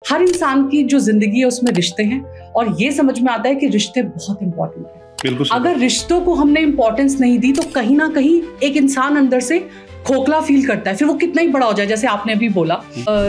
हर इंसान की जो जिंदगी है उसमें रिश्ते हैं और ये समझ में आता है कि रिश्ते बहुत इंपॉर्टेंट हैं। बिल्कुल। अगर रिश्तों को हमने इंपॉर्टेंस नहीं दी तो कहीं ना कहीं एक इंसान अंदर से खोखला फील करता है, फिर वो कितना ही बड़ा हो जाए। जैसे आपने अभी बोला,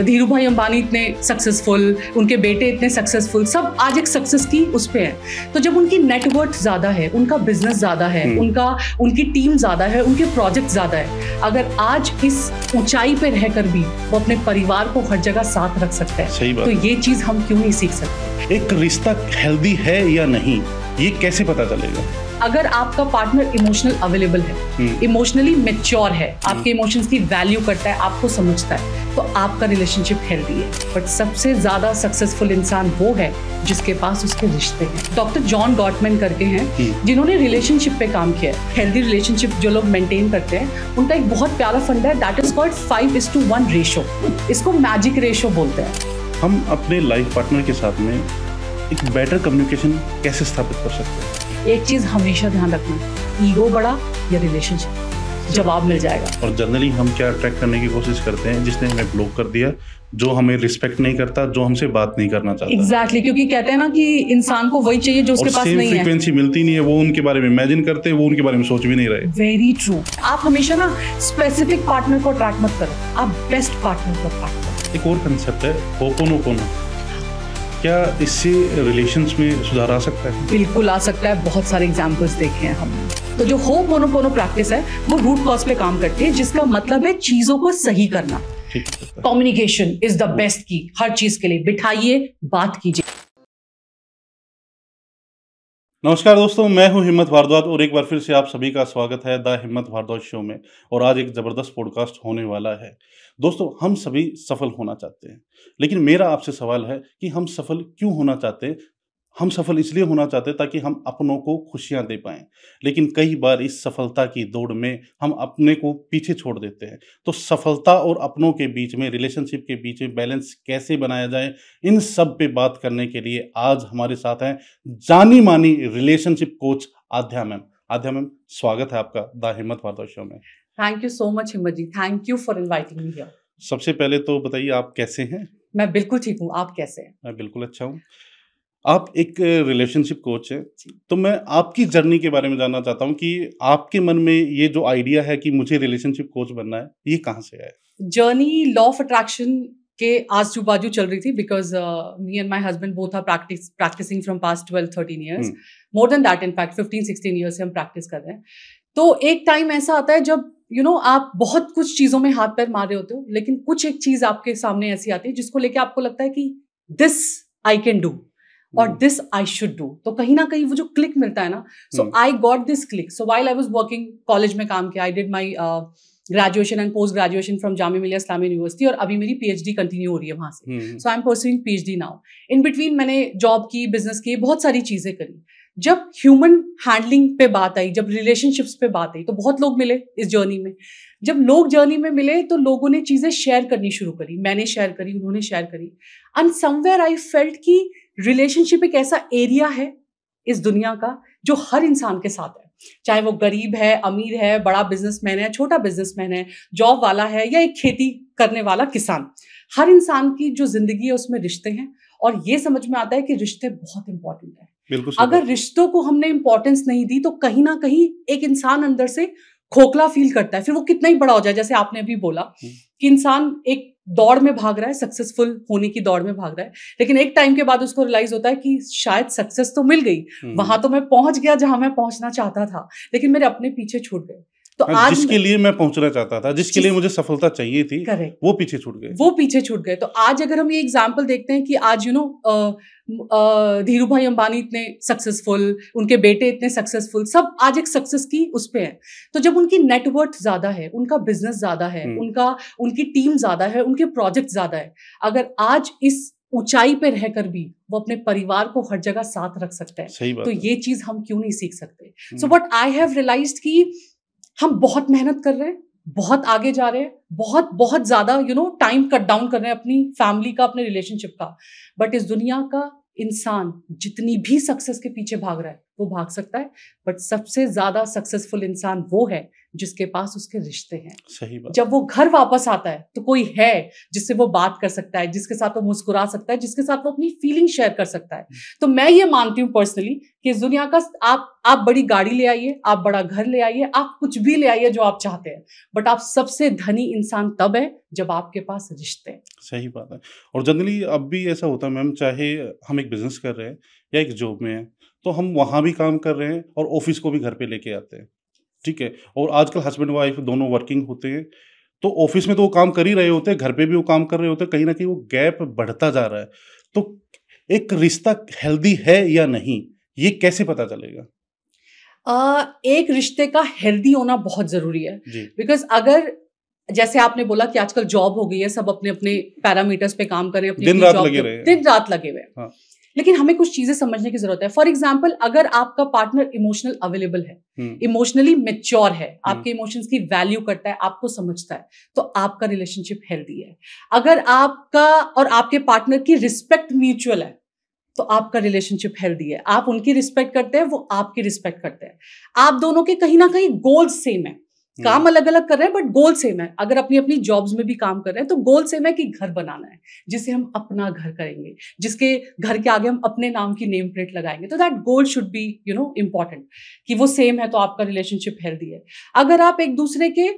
धीरू भाई अंबानी इतने सक्सेसफुल, उनके बेटे इतने सक्सेसफुल, सब आज एक सक्सेस की उस पे है। तो जब उनकी नेटवर्थ ज्यादा है, उनका बिजनेस ज्यादा है, उनकी टीम ज्यादा है, उनके प्रोजेक्ट ज्यादा है, अगर आज इस ऊंचाई पे रहकर भी वो अपने परिवार को हर जगह साथ रख सकते हैं, तो ये चीज हम क्यों नहीं सीख सकते। एक रिश्ता हेल्दी है या नहीं, ये कैसे पता चलेगा? अगर आपका पार्टनर इमोशनल अवेलेबल है, इमोशनली मैच्योर है, आपके इमोशंस की वैल्यू करता है, आपको समझता है, तो आपका रिलेशनशिप हेल्दी है। बट सबसे ज्यादा सक्सेसफुल इंसान वो है जिसके पास उसके रिश्ते हैं। डॉक्टर जॉन गॉटमैन करके हैं जिन्होंने रिलेशनशिप पे काम किया है। हेल्दी रिलेशनशिप जो लोग मेंटेन करते हैं उनका एक बहुत प्यारा फंडा है, दैट इज कॉल्ड 5:1 रेशो। इसको मैजिक रेशो बोलते हैं। हम अपने लाइफ पार्टनर के साथ में एक बेटर कम्युनिकेशन कैसे स्थापित कर सकते हैं? एक चीज हमेशा ध्यान रखना, ईगो बड़ा या रिलेशनशिप, जवाब मिल जाएगा। और जनरली हम क्या अट्रैक्ट करने की कोशिश करते हैं? जिसने हमें ब्लॉक कर दिया, जो हमें रिस्पेक्ट नहीं करता, जो हमसे बात नहीं करना चाहता। एग्जैक्टली, क्योंकि कहते हैं ना कि इंसान को वही चाहिए जो उसके पास नहीं है। फ्रीक्वेंसी मिलती नहीं है, वो उनके बारे में इमेजिन करते हैं, वो उनके बारे में सोच भी नहीं रहे। Very true. आप हमेशा ना स्पेसिफिक पार्टनर को अट्रैक्ट मत करो, आप बेस्ट पार्टनर को अट्रैक्ट करो। एक और कंसेप्ट है होपोनोपोनो, क्या इससे रिलेशंस में सुधार आ सकता है? बिल्कुल आ सकता है, बहुत सारे एग्जांपल्स देखे हैं हमने। तो जो होपोनोपोनो प्रैक्टिस है वो रूट कॉज पे काम करती है, जिसका मतलब है चीजों को सही करना। कम्युनिकेशन इज द बेस्ट की हर चीज के लिए। बिठाइए, बात कीजिए। नमस्कार दोस्तों, मैं हूं हिम्मत भारद्वाज और एक बार फिर से आप सभी का स्वागत है द हिम्मत भारद्वाज शो में। और आज एक ज़बरदस्त पॉडकास्ट होने वाला है। दोस्तों, हम सभी सफल होना चाहते हैं, लेकिन मेरा आपसे सवाल है कि हम सफल क्यों होना चाहते हैं? हम सफल इसलिए होना चाहते हैं ताकि हम अपनों को खुशियां दे पाएं, लेकिन कई बार इस सफलता की दौड़ में हम अपने को पीछे छोड़ देते हैं। तो सफलता और अपनों के बीच में, रिलेशनशिप के बीच में बैलेंस कैसे बनाया जाए, इन सब पे बात करने के लिए आज हमारे साथ हैं जानी मानी relationship coach Aadhya ma'am. Aadhya ma'am, स्वागत है आपका द हिम्मत भारद्वाज शो में। Thank you so much Himmat ji, thank you for inviting me here. सबसे पहले तो बताइए, आप कैसे हैं? मैं बिल्कुल ठीक हूँ, आप कैसे हैं? मैं बिल्कुल अच्छा हूँ। आप एक रिलेशनशिप कोच हैं, तो मैं आपकी जर्नी के बारे में जानना चाहता हूँ कि आपके मन में ये जो आइडिया है कि मुझे रिलेशनशिप कोच बनना है, ये कहाँ से आया? जर्नी लॉ ऑफ अट्रैक्शन के आजू बाजू चल रही थी, because me and my husband both are practicing from past 12-13 years, more than that, in fact 15-16 years से हम प्रैक्टिस कर रहे हैं। तो एक टाइम ऐसा आता है जब आप बहुत कुछ चीजों में हाथ पैर मार रहे होते हो, लेकिन कुछ एक चीज आपके सामने ऐसी आती है जिसको लेके आपको लगता है कि दिस आई कैन डू और दिस आई शुड डू। तो कहीं ना कहीं वो जो क्लिक मिलता है ना, so I got this click. So while I was working, college में काम किया, I did my graduation and post graduation from Jamia Millia Islamia university, और अभी मेरी पीएचडी कंटिन्यू हो रही है वहां से। So I am pursuing PhD now. In between मैंने जॉब की, बिजनेस की, बहुत सारी चीजें करी। जब ह्यूमन हैंडलिंग पे बात आई, जब रिलेशनशिप्स पे बात आई, तो बहुत लोग मिले इस जर्नी में। जब लोग जर्नी में मिले तो लोगों ने चीजें शेयर करनी शुरू करी, मैंने शेयर करी, उन्होंने शेयर करी, एंड समवेयर आई फेल्ट कि रिलेशनशिप एक ऐसा एरिया है इस दुनिया का जो हर इंसान के साथ है, चाहे वो गरीब है, अमीर है, बड़ा बिजनेसमैन है, छोटा बिजनेसमैन है, जॉब वाला है या एक खेती करने वाला किसान। हर इंसान की जो जिंदगी है उसमें रिश्ते हैं और ये समझ में आता है कि रिश्ते बहुत इंपॉर्टेंट है। अगर रिश्तों को हमने इंपॉर्टेंस नहीं दी तो कहीं ना कहीं एक इंसान अंदर से खोखला फील करता है, फिर वो कितना ही बड़ा हो जाए। जैसे आपने अभी बोला कि इंसान एक दौड़ में भाग रहा है, सक्सेसफुल होने की दौड़ में भाग रहा है, लेकिन एक टाइम के बाद उसको रियलाइज होता है कि शायद सक्सेस तो मिल गई, वहां तो मैं पहुंच गया जहां मैं पहुंचना चाहता था, लेकिन मेरे अपने पीछे छूट गए। तो आज जिसके लिए मैं पहुंचना चाहता था, जिसके लिए मुझे सफलता चाहिए थी, वो पीछे छूट गए। तो आज अगर हम ये एग्जाम्पल देखते हैं कि आज धीरू भाई अंबानी इतने सक्सेसफुल, उनके बेटे इतने सक्सेसफुल, सब आज एक सक्सेस की उस पे है। तो जब उनकी नेटवर्थ ज्यादा है, उनका बिजनेस ज्यादा है, उनकी टीम ज्यादा है, उनके प्रोजेक्ट ज्यादा है, अगर आज इस ऊंचाई पे रहकर भी वो अपने परिवार को हर जगह साथ रख सकते हैं, तो ये चीज हम क्यों नहीं सीख सकते? So what I have realized कि हम बहुत मेहनत कर रहे हैं, बहुत आगे जा रहे हैं, बहुत बहुत ज्यादा टाइम कट डाउन कर रहे हैं अपनी फैमिली का, अपने रिलेशनशिप का, बट इस दुनिया का इंसान जितनी भी सक्सेस के पीछे भाग रहा है वो भाग सकता है, बट सबसे ज्यादा सक्सेसफुल इंसान वो है जिसके पास उसके रिश्ते हैं। सही बात। जब वो घर वापस आता है तो कोई है जिससे वो बात कर सकता है, जिसके साथ वो मुस्कुरा सकता है, जिसके साथ वो अपनी फीलिंग शेयर कर सकता है। तो मैं ये मानती हूँ पर्सनली कि इस दुनिया का आप बड़ी गाड़ी ले आइए, आप बड़ा घर ले आइए, आप कुछ भी ले आइए जो आप चाहते हैं, बट आप सबसे धनी इंसान तब है जब आपके पास रिश्ते हैं। सही बात है। और जनरली अब भी ऐसा होता है मैम, चाहे हम एक बिजनेस कर रहे हैं या एक जॉब में हैं, तो हम वहाँ भी काम कर रहे हैं और ऑफिस को भी घर पे लेके आते हैं, ठीक है। और आजकल हस्बैंड वाइफ दोनों वर्किंग होते हैं, तो ऑफिस में तो वो काम कर ही रहे होते हैं, घर पे भी वो काम कर रहे होते हैं, कहीं ना कहीं वो गैप बढ़ता जा रहा है। तो एक रिश्ता हेल्दी है या नहीं, ये कैसे पता चलेगा? एक रिश्ते का हेल्दी होना बहुत जरूरी है, बिकॉज अगर जैसे आपने बोला कि आजकल जॉब हो गई है, सब अपने अपने पैरामीटर्स पे काम करें, अपनी दिन रात लगे रहे हैं। दिन रात लगे हुए हैं। हाँ। लेकिन हमें कुछ चीजें समझने की जरूरत है। फॉर एग्जाम्पल, अगर आपका पार्टनर इमोशनल अवेलेबल है, इमोशनली मेच्योर है, आपके इमोशंस की वैल्यू करता है, आपको समझता है, तो आपका रिलेशनशिप हेल्दी है। अगर आपका और आपके पार्टनर की रिस्पेक्ट म्यूचुअल है, तो आपका रिलेशनशिप हेल्दी है। आप उनकी रिस्पेक्ट करते हैं, वो आपकी रिस्पेक्ट करते हैं, आप दोनों के कहीं ना कहीं गोल्स सेम है। काम अलग अलग कर रहे हैं बट गोल सेम है। अगर अपनी अपनी जॉब्स में भी काम कर रहे हैं तो गोल सेम है कि घर बनाना है, जिसे हम अपना घर करेंगे, जिसके घर के आगे हम अपने नाम की नेम प्लेट लगाएंगे। तो that goal should be important, कि वो सेम है, तो आपका रिलेशनशिप हेल्दी है। अगर आप एक दूसरे के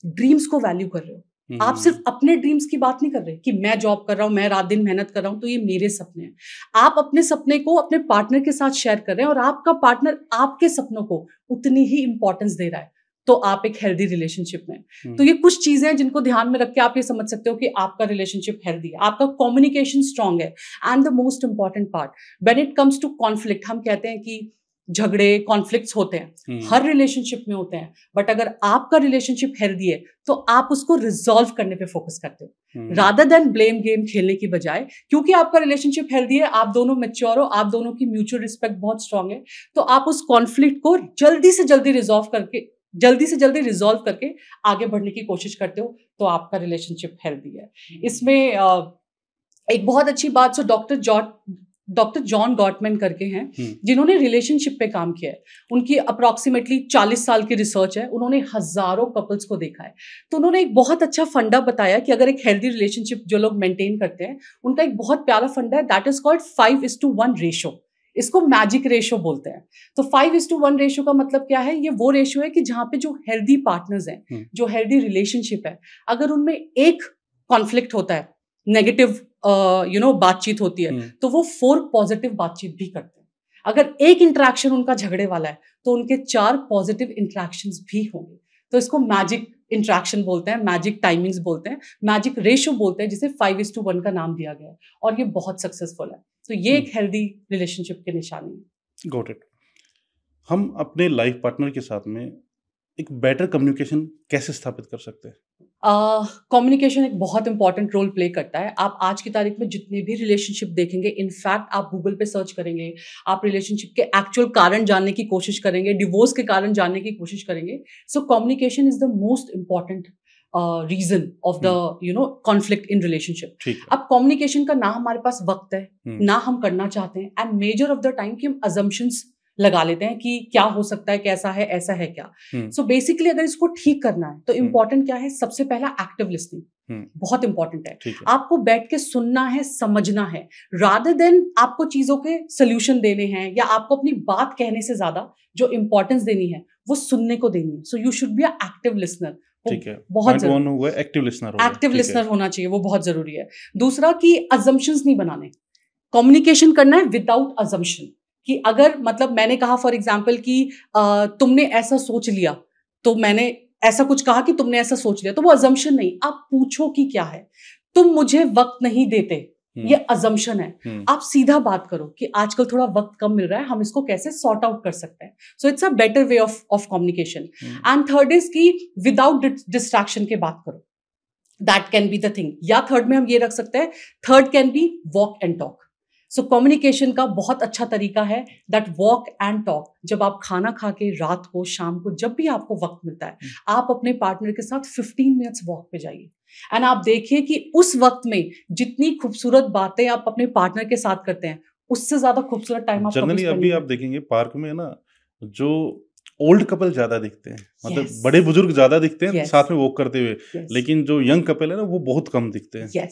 ड्रीम्स को वैल्यू कर रहे हो, आप सिर्फ अपने ड्रीम्स की बात नहीं कर रहे कि मैं जॉब कर रहा हूं, मैं रात दिन मेहनत कर रहा हूं, तो ये मेरे सपने हैं। आप अपने सपने को अपने पार्टनर के साथ शेयर कर रहे हैं और आपका पार्टनर आपके सपनों को उतनी ही इंपॉर्टेंस दे रहा है, तो आप एक हेल्दी रिलेशनशिप में। तो ये कुछ चीजें हैं जिनको ध्यान में रख के आप ये समझ सकते हो कि आपका रिलेशनशिप हेल्दी है, आपका कम्युनिकेशन स्ट्रांग है। And the most important part, when it comes to conflict, हम कहते हैं कि झगड़े कॉन्फ्लिक्ट्स होते हैं, हर रिलेशनशिप में होते हैं, बट अगर आपका रिलेशनशिप हेल्दी है तो आप उसको रिजॉल्व करने पे फोकस करते हो, रादर देन ब्लेम गेम खेलने की बजाय। क्योंकि आपका रिलेशनशिप हेल्दी है, आप दोनों मैच्योर हो, आप दोनों की म्यूचुअल रिस्पेक्ट बहुत स्ट्रांग है, तो आप उस कॉन्फ्लिक्ट को जल्दी से जल्दी रिजॉल्व करके आगे बढ़ने की कोशिश करते हो, तो आपका रिलेशनशिप हेल्दी है। इसमें एक बहुत अच्छी बात डॉक्टर जॉन गॉटमैन करके हैं, जिन्होंने रिलेशनशिप पे काम किया है। उनकी अप्रॉक्सीमेटली 40 साल की रिसर्च है, उन्होंने हजारों कपल्स को देखा है। तो उन्होंने एक बहुत अच्छा फंडा बताया कि अगर एक हेल्दी रिलेशनशिप जो लोग मेंटेन करते हैं, उनका एक बहुत प्यारा फंडा है, दैट इज कॉल्ड 5:1 रेशो। इसको मैजिक रेशो बोलते हैं। तो 5:1 रेशो का मतलब क्या है? ये वो रेशो है कि जहां पे जो हेल्दी पार्टनर्स हैं, जो हेल्दी रिलेशनशिप है, अगर उनमें एक कॉन्फ्लिक्ट होता है, नेगेटिव बातचीत होती है, तो वो 4 पॉजिटिव बातचीत भी करते हैं। अगर एक इंटरेक्शन उनका झगड़े वाला है, तो उनके 4 पॉजिटिव इंटरेक्शंस भी होंगे। तो इसको मैजिक इंटरेक्शन बोलते हैं, मैजिक टाइमिंग्स बोलते हैं, मैजिक रेशो बोलते हैं, जिसे 5:1 का नाम दिया गया है, और ये बहुत सक्सेसफुल है। तो ये एक हेल्दी रिलेशनशिप की निशानी है। Got it. हम अपने लाइफ पार्टनर के साथ में एक बेटर कम्युनिकेशन कैसे स्थापित कर सकते हैं? कम्युनिकेशन एक बहुत इंपॉर्टेंट रोल प्ले करता है। आप आज की तारीख में जितने भी रिलेशनशिप देखेंगे, इनफैक्ट आप गूगल पे सर्च करेंगे, आप रिलेशनशिप के एक्चुअल कारण जानने की कोशिश करेंगे, डिवोर्स के कारण जानने की कोशिश करेंगे। So communication is the most important reason of the conflict in relationship. अब कम्युनिकेशन का ना हमारे पास वक्त है, ना हम करना चाहते हैं, and measure of the time कि हम अजम्पशंस लगा लेते हैं कि क्या हो सकता है, कैसा है, ऐसा है क्या। सो बेसिकली अगर इसको ठीक करना है तो इंपॉर्टेंट क्या है? सबसे पहला एक्टिव लिसनिंग बहुत इंपॉर्टेंट है। आपको बैठ के सुनना है, समझना है, रादर देन आपको चीजों के सोल्यूशन देने हैं या आपको अपनी बात कहने से ज्यादा जो इंपॉर्टेंस देनी है वो सुनने को देनी है। So you should be a active listener. ठीक है, बहुत एक्टिव लिसनर होना चाहिए, वो बहुत जरूरी है। दूसरा कि अजम्पशंस नहीं बनाने। कम्युनिकेशन करना है विदाउट अजम्पशन, कि अगर मतलब मैंने कहा फॉर एग्जाम्पल कि तुमने ऐसा सोच लिया, तो मैंने ऐसा कुछ कहा कि तुमने ऐसा सोच लिया, तो वो अजम्पशन नहीं। आप पूछो कि क्या है, तुम मुझे वक्त नहीं देते, ये अजम्पशन है। आप सीधा बात करो कि आजकल थोड़ा वक्त कम मिल रहा है, हम इसको कैसे सॉर्ट आउट कर सकते हैं। So it's a better way of communication. And third is कि विदाउट डिस्ट्रैक्शन के बात करो, that can be the thing. या थर्ड में हम ये रख सकते हैं, third can be walk and talk. So communication का बहुत अच्छा तरीका है दैट वॉक एंड टॉक। जब आप खाना खा के रात को, शाम को, जब भी आपको वक्त मिलता है, आप अपने पार्टनर के साथ 15 मिनट्स वॉक पे जाइए, एंड आप देखिए कि उस वक्त में जितनी खूबसूरत बातें आप अपने पार्टनर के साथ करते हैं, उससे ज्यादा खूबसूरत टाइम आप जनरली अभी आप देखेंगे पार्क में ना, जो ओल्ड कपल ज्यादा दिखते हैं, मतलब बड़े बुजुर्ग ज्यादा दिखते हैं साथ में वॉक करते हुए, लेकिन जो यंग कपल है ना वो बहुत कम दिखते हैं।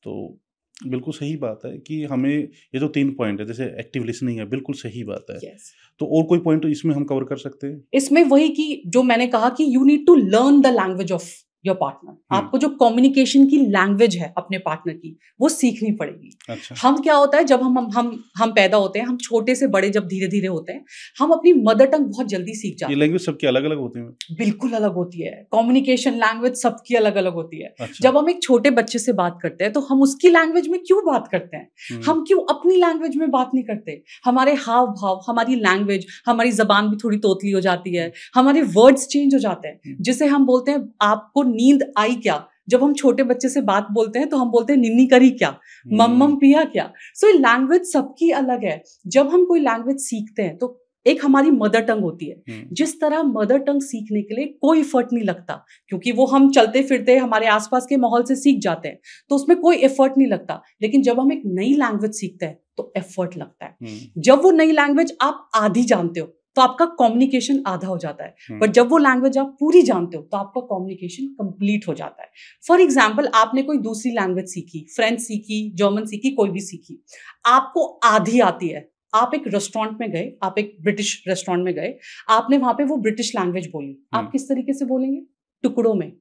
तो बिल्कुल सही बात है कि हमें ये जो 3 पॉइंट है, जैसे एक्टिव लिसनिंग है, बिल्कुल सही बात है। तो और कोई पॉइंट इसमें हम कवर कर सकते हैं? इसमें वही कि जो मैंने कहा कि you need to learn the language of your partner. आपको जो कम्युनिकेशन की लैंग्वेज है अपने पार्टनर की, वो सीखनी पड़ेगी। अच्छा। हम क्या होता है, जब हम पैदा होते हैं, हम छोटे से बड़े जब धीरे धीरे होते हैं, हम अपनी मदर टंग बहुत जल्दी सीख जाते हैं। ये लैंग्वेज सबकी अलग अलग होती है? बिल्कुल अलग होती है, कम्युनिकेशन लैंग्वेज सबकी अलग अलग होती है। अच्छा। जब हम एक छोटे बच्चे से बात करते हैं तो हम उसकी लैंग्वेज में क्यों बात करते हैं, हम क्यों अपनी लैंग्वेज में बात नहीं करते? हमारे हाव भाव, हमारी लैंग्वेज, हमारी जबान भी थोड़ी तोतली हो जाती है, हमारे वर्ड्स चेंज हो जाते हैं। जिसे हम बोलते हैं आपको नींद आई क्या, जब हम छोटे बच्चे से बात बोलते हैं तो हम बोलते हैं निन्नी करी क्या, मम्मम पिया क्या। सो लैंग्वेज सबकी अलग है। जब हम कोई लैंग्वेज सीखते हैं तो एक हमारी मदर टंग होती है, जिस तरह मदर टंग सीखने के लिए कोई एफर्ट नहीं लगता, क्योंकि वो हम चलते फिरते हमारे आसपास के माहौल से सीख जाते हैं, तो उसमें कोई एफर्ट नहीं लगता। लेकिन जब हम एक नई लैंग्वेज सीखते हैं तो एफर्ट लगता है। जब वो नई लैंग्वेज आप आधी जानते हो तो आपका कम्युनिकेशन आधा हो जाता है, पर जब वो लैंग्वेज आप पूरी जानते हो तो आपका कम्युनिकेशन कंप्लीट हो जाता है। फॉर एग्जाम्पल, आपने कोई दूसरी लैंग्वेज सीखी, फ्रेंच सीखी, जर्मन सीखी, कोई भी सीखी, आपको आधी आती है। आप एक रेस्टोरेंट में गए, आप एक ब्रिटिश रेस्टोरेंट में गए, आपने वहां पे वो ब्रिटिश लैंग्वेज बोली, आप किस तरीके से बोलेंगे? टुकड़ों में,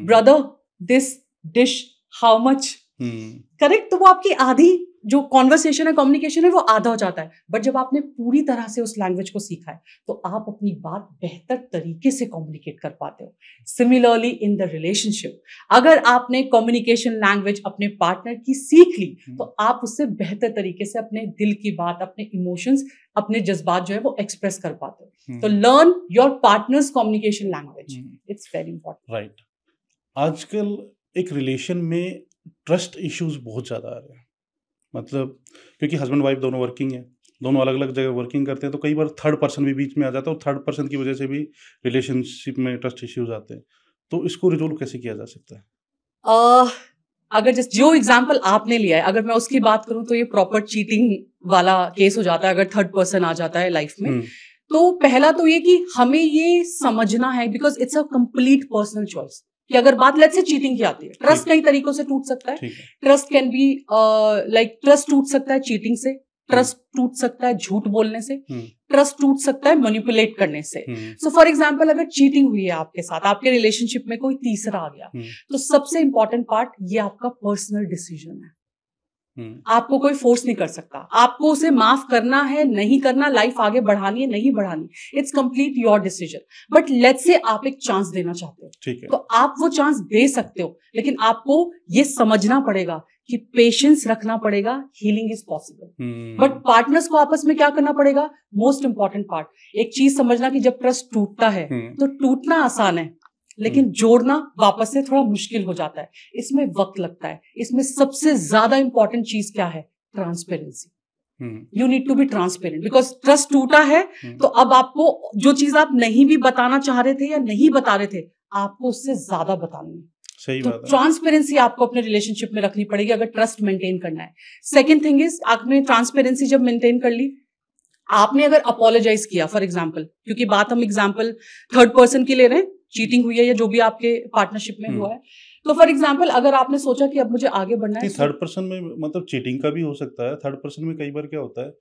brother this dish how much, correct? तो वो आपकी आधी जो कॉन्वर्सेशन है, कम्युनिकेशन है, वो आधा हो जाता है। बट जब आपने पूरी तरह से उस लैंग्वेज को सीखा है तो आप अपनी बात बेहतर तरीके से कम्युनिकेट कर पाते हो। सिमिलरली इन द रिलेशनशिप, अगर आपने कम्युनिकेशन लैंग्वेज अपने पार्टनर की सीख ली तो आप उससे बेहतर तरीके से अपने दिल की बात, अपने इमोशंस, अपने जज्बात जो है वो एक्सप्रेस कर पाते हो। तो learn your partners communication language, it's very important. Right. आजकल एक रिलेशन में ट्रस्ट इश्यूज बहुत ज्यादा आ रहे हैं, मतलब क्योंकि हस्बैंड वाइफ दोनों वर्किंग है, दोनों अलग अलग जगह वर्किंग करते हैं, तो कई बार थर्ड पर्सन भी बीच में आ जाता है और थर्ड पर्सन की वजह से भी रिलेशनशिप में ट्रस्ट इश्यूज आते हैं। तो इसको रिजोल्व कैसे किया जा सकता है? अगर जो एग्जाम्पल आपने लिया है, अगर मैं उसकी बात करूं तो ये प्रॉपर चीटिंग वाला केस हो जाता है अगर थर्ड पर्सन आ जाता है लाइफ में। तो पहला तो ये कि हमें ये समझना है, because it's a complete personal choice, कि अगर बात लेट्स से चीटिंग की आती है, ट्रस्ट कई तरीकों से टूट सकता है। Trust can be like, trust टूट सकता है चीटिंग से, ट्रस्ट टूट सकता है झूठ बोलने से, ट्रस्ट टूट सकता है मैनिपुलेट करने से। सो फॉर एग्जांपल, अगर चीटिंग हुई है आपके साथ, आपके रिलेशनशिप में कोई तीसरा आ गया, तो सबसे इंपॉर्टेंट पार्ट ये आपका पर्सनल डिसीजन है। आपको कोई फोर्स नहीं कर सकता, आपको उसे माफ करना है, नहीं करना, लाइफ आगे बढ़ानी है, नहीं बढ़ानी, it's complete your decision. But let's say आप एक चांस देना चाहते हो, ठीक है, तो आप वो चांस दे सकते हो, लेकिन आपको ये समझना पड़ेगा कि पेशेंस रखना पड़ेगा, healing is possible. But partners को आपस में क्या करना पड़ेगा? मोस्ट इंपॉर्टेंट पार्ट, एक चीज समझना कि जब ट्रस्ट टूटता है तो टूटना आसान है, लेकिन जोड़ना वापस से थोड़ा मुश्किल हो जाता है, इसमें वक्त लगता है। इसमें सबसे ज्यादा इंपॉर्टेंट चीज क्या है? Transparency. You need to be transparent, because trust टूटा है तो अब आपको जो चीज आप नहीं भी बताना चाह रहे थे या नहीं बता रहे थे, आपको उससे ज्यादा बतानी है। सही तो बात है। ट्रांसपेरेंसी आपको अपने रिलेशनशिप में रखनी पड़ेगी अगर ट्रस्ट मेंटेन करना है। सेकेंड थिंग इज, आपने ट्रांसपेरेंसी जब मेंटेन कर ली, आपने अगर अपोलोजाइज किया, फॉर एग्जाम्पल, क्योंकि बात हम एग्जाम्पल थर्ड पर्सन की ले रहे हैं, चीटिंग हुई है या जो भी आपके पार्टनरशिप में हुआ है, तो फॉर एग्जाम्पल अगर आपने सोचा कि अब मुझे आगे बढ़ना है, थर्ड पर्सन में मतलब चीटिंग का भी हो सकता है। थर्ड पर्सन में कई बार क्या होता है,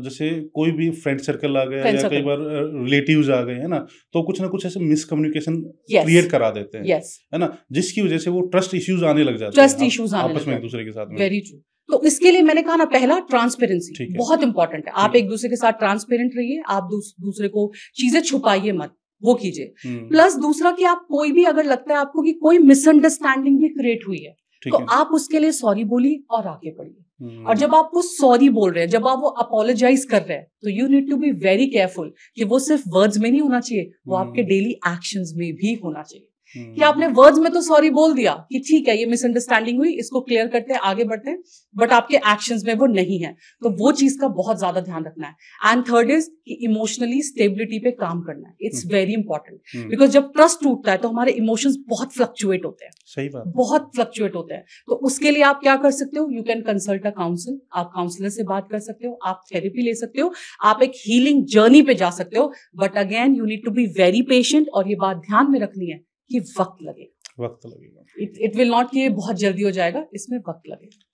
जैसे कोई भी फ्रेंड सर्कल आ गया या कई बार रिलेटिव्स आ गए, है ना, तो कुछ ना कुछ ऐसे मिसकम्युनिकेशन क्रिएट करा देते हैं, है ना, जिसकी वजह से वो ट्रस्ट इश्यूज आने लग जाते हैं, ट्रस्ट इश्यूज आपस में एक दूसरे के साथ में। Very true. तो इसके लिए मैंने कहा ना, पहला ट्रांसपेरेंसी बहुत इंपॉर्टेंट है। आप एक दूसरे के साथ ट्रांसपेरेंट रहिए, आप दूसरे को चीजें छुपाइए मत, वो कीजिए। प्लस दूसरा कि आप कोई भी, अगर लगता है आपको कि कोई मिसअंडरस्टैंडिंग भी क्रिएट हुई है, तो आप उसके लिए सॉरी बोलिए और आगे बढ़िए। और जब आप वो सॉरी बोल रहे हैं, जब आप वो अपोलोजाइज कर रहे हैं, तो you need to be very careful कि वो सिर्फ वर्ड्स में नहीं होना चाहिए, वो आपके डेली एक्शंस में भी होना चाहिए। कि आपने वर्ड्स में तो सॉरी बोल दिया कि ठीक है ये मिसअंडरस्टैंडिंग हुई, इसको क्लियर करते हैं, आगे बढ़ते हैं, बट आपके एक्शंस में वो नहीं है। तो वो चीज का बहुत ज्यादा ध्यान रखना है। एंड थर्ड इज कि इमोशनली स्टेबिलिटी पे काम करना है। इट्स वेरी इंपॉर्टेंट, बिकॉज जब ट्रस्ट टूटता है तो हमारे इमोशंस बहुत फ्लक्चुएट होते हैं। सही बात, बहुत फ्लक्चुएट होते हैं। तो उसके लिए आप क्या कर सकते हो, you can consult a council, आप काउंसलर से बात कर सकते हो, आप थेरेपी ले सकते हो, आप एक हीलिंग जर्नी पे जा सकते हो। But again you need to be very patient, और ये बात ध्यान में रखनी है कि वक्त लगेगा। इट विल नॉट कि ये बहुत जल्दी हो जाएगा, इसमें वक्त लगेगा।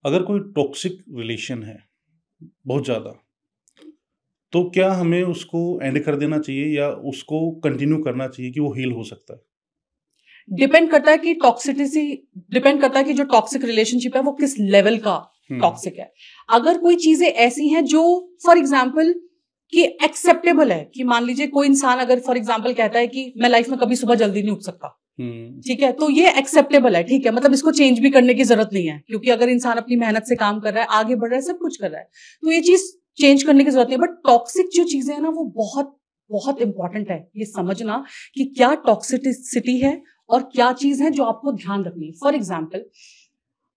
अगर कोई टॉक्सिक रिलेशन है बहुत ज्यादा, तो क्या हमें उसको एंड कर देना चाहिए या उसको कंटिन्यू करना चाहिए कि वो हील हो सकता है? डिपेंड करता है कि टॉक्सिसिटी, डिपेंड करता है कि जो टॉक्सिक रिलेशनशिप है वो किस लेवल का टॉक्सिक है। अगर कोई चीजें ऐसी हैं जो फॉर एग्जाम्पल कि एक्सेप्टेबल है, कि मान लीजिए कोई इंसान अगर फॉर एग्जाम्पल कहता है कि मैं लाइफ में कभी सुबह जल्दी नहीं उठ सकता, ठीक है, तो ये एक्सेप्टेबल है, ठीक है, मतलब इसको चेंज भी करने की जरूरत नहीं है, क्योंकि अगर इंसान अपनी मेहनत से काम कर रहा है, आगे बढ़ रहा है, सब कुछ कर रहा है, तो ये चीज चेंज करने की जरूरत नहीं है। बट टॉक्सिक जो चीजें हैं ना, वो बहुत बहुत इंपॉर्टेंट है ये समझना कि क्या टॉक्सिसिटी है और क्या चीज है जो आपको ध्यान रखनी है। फॉर एग्जाम्पल,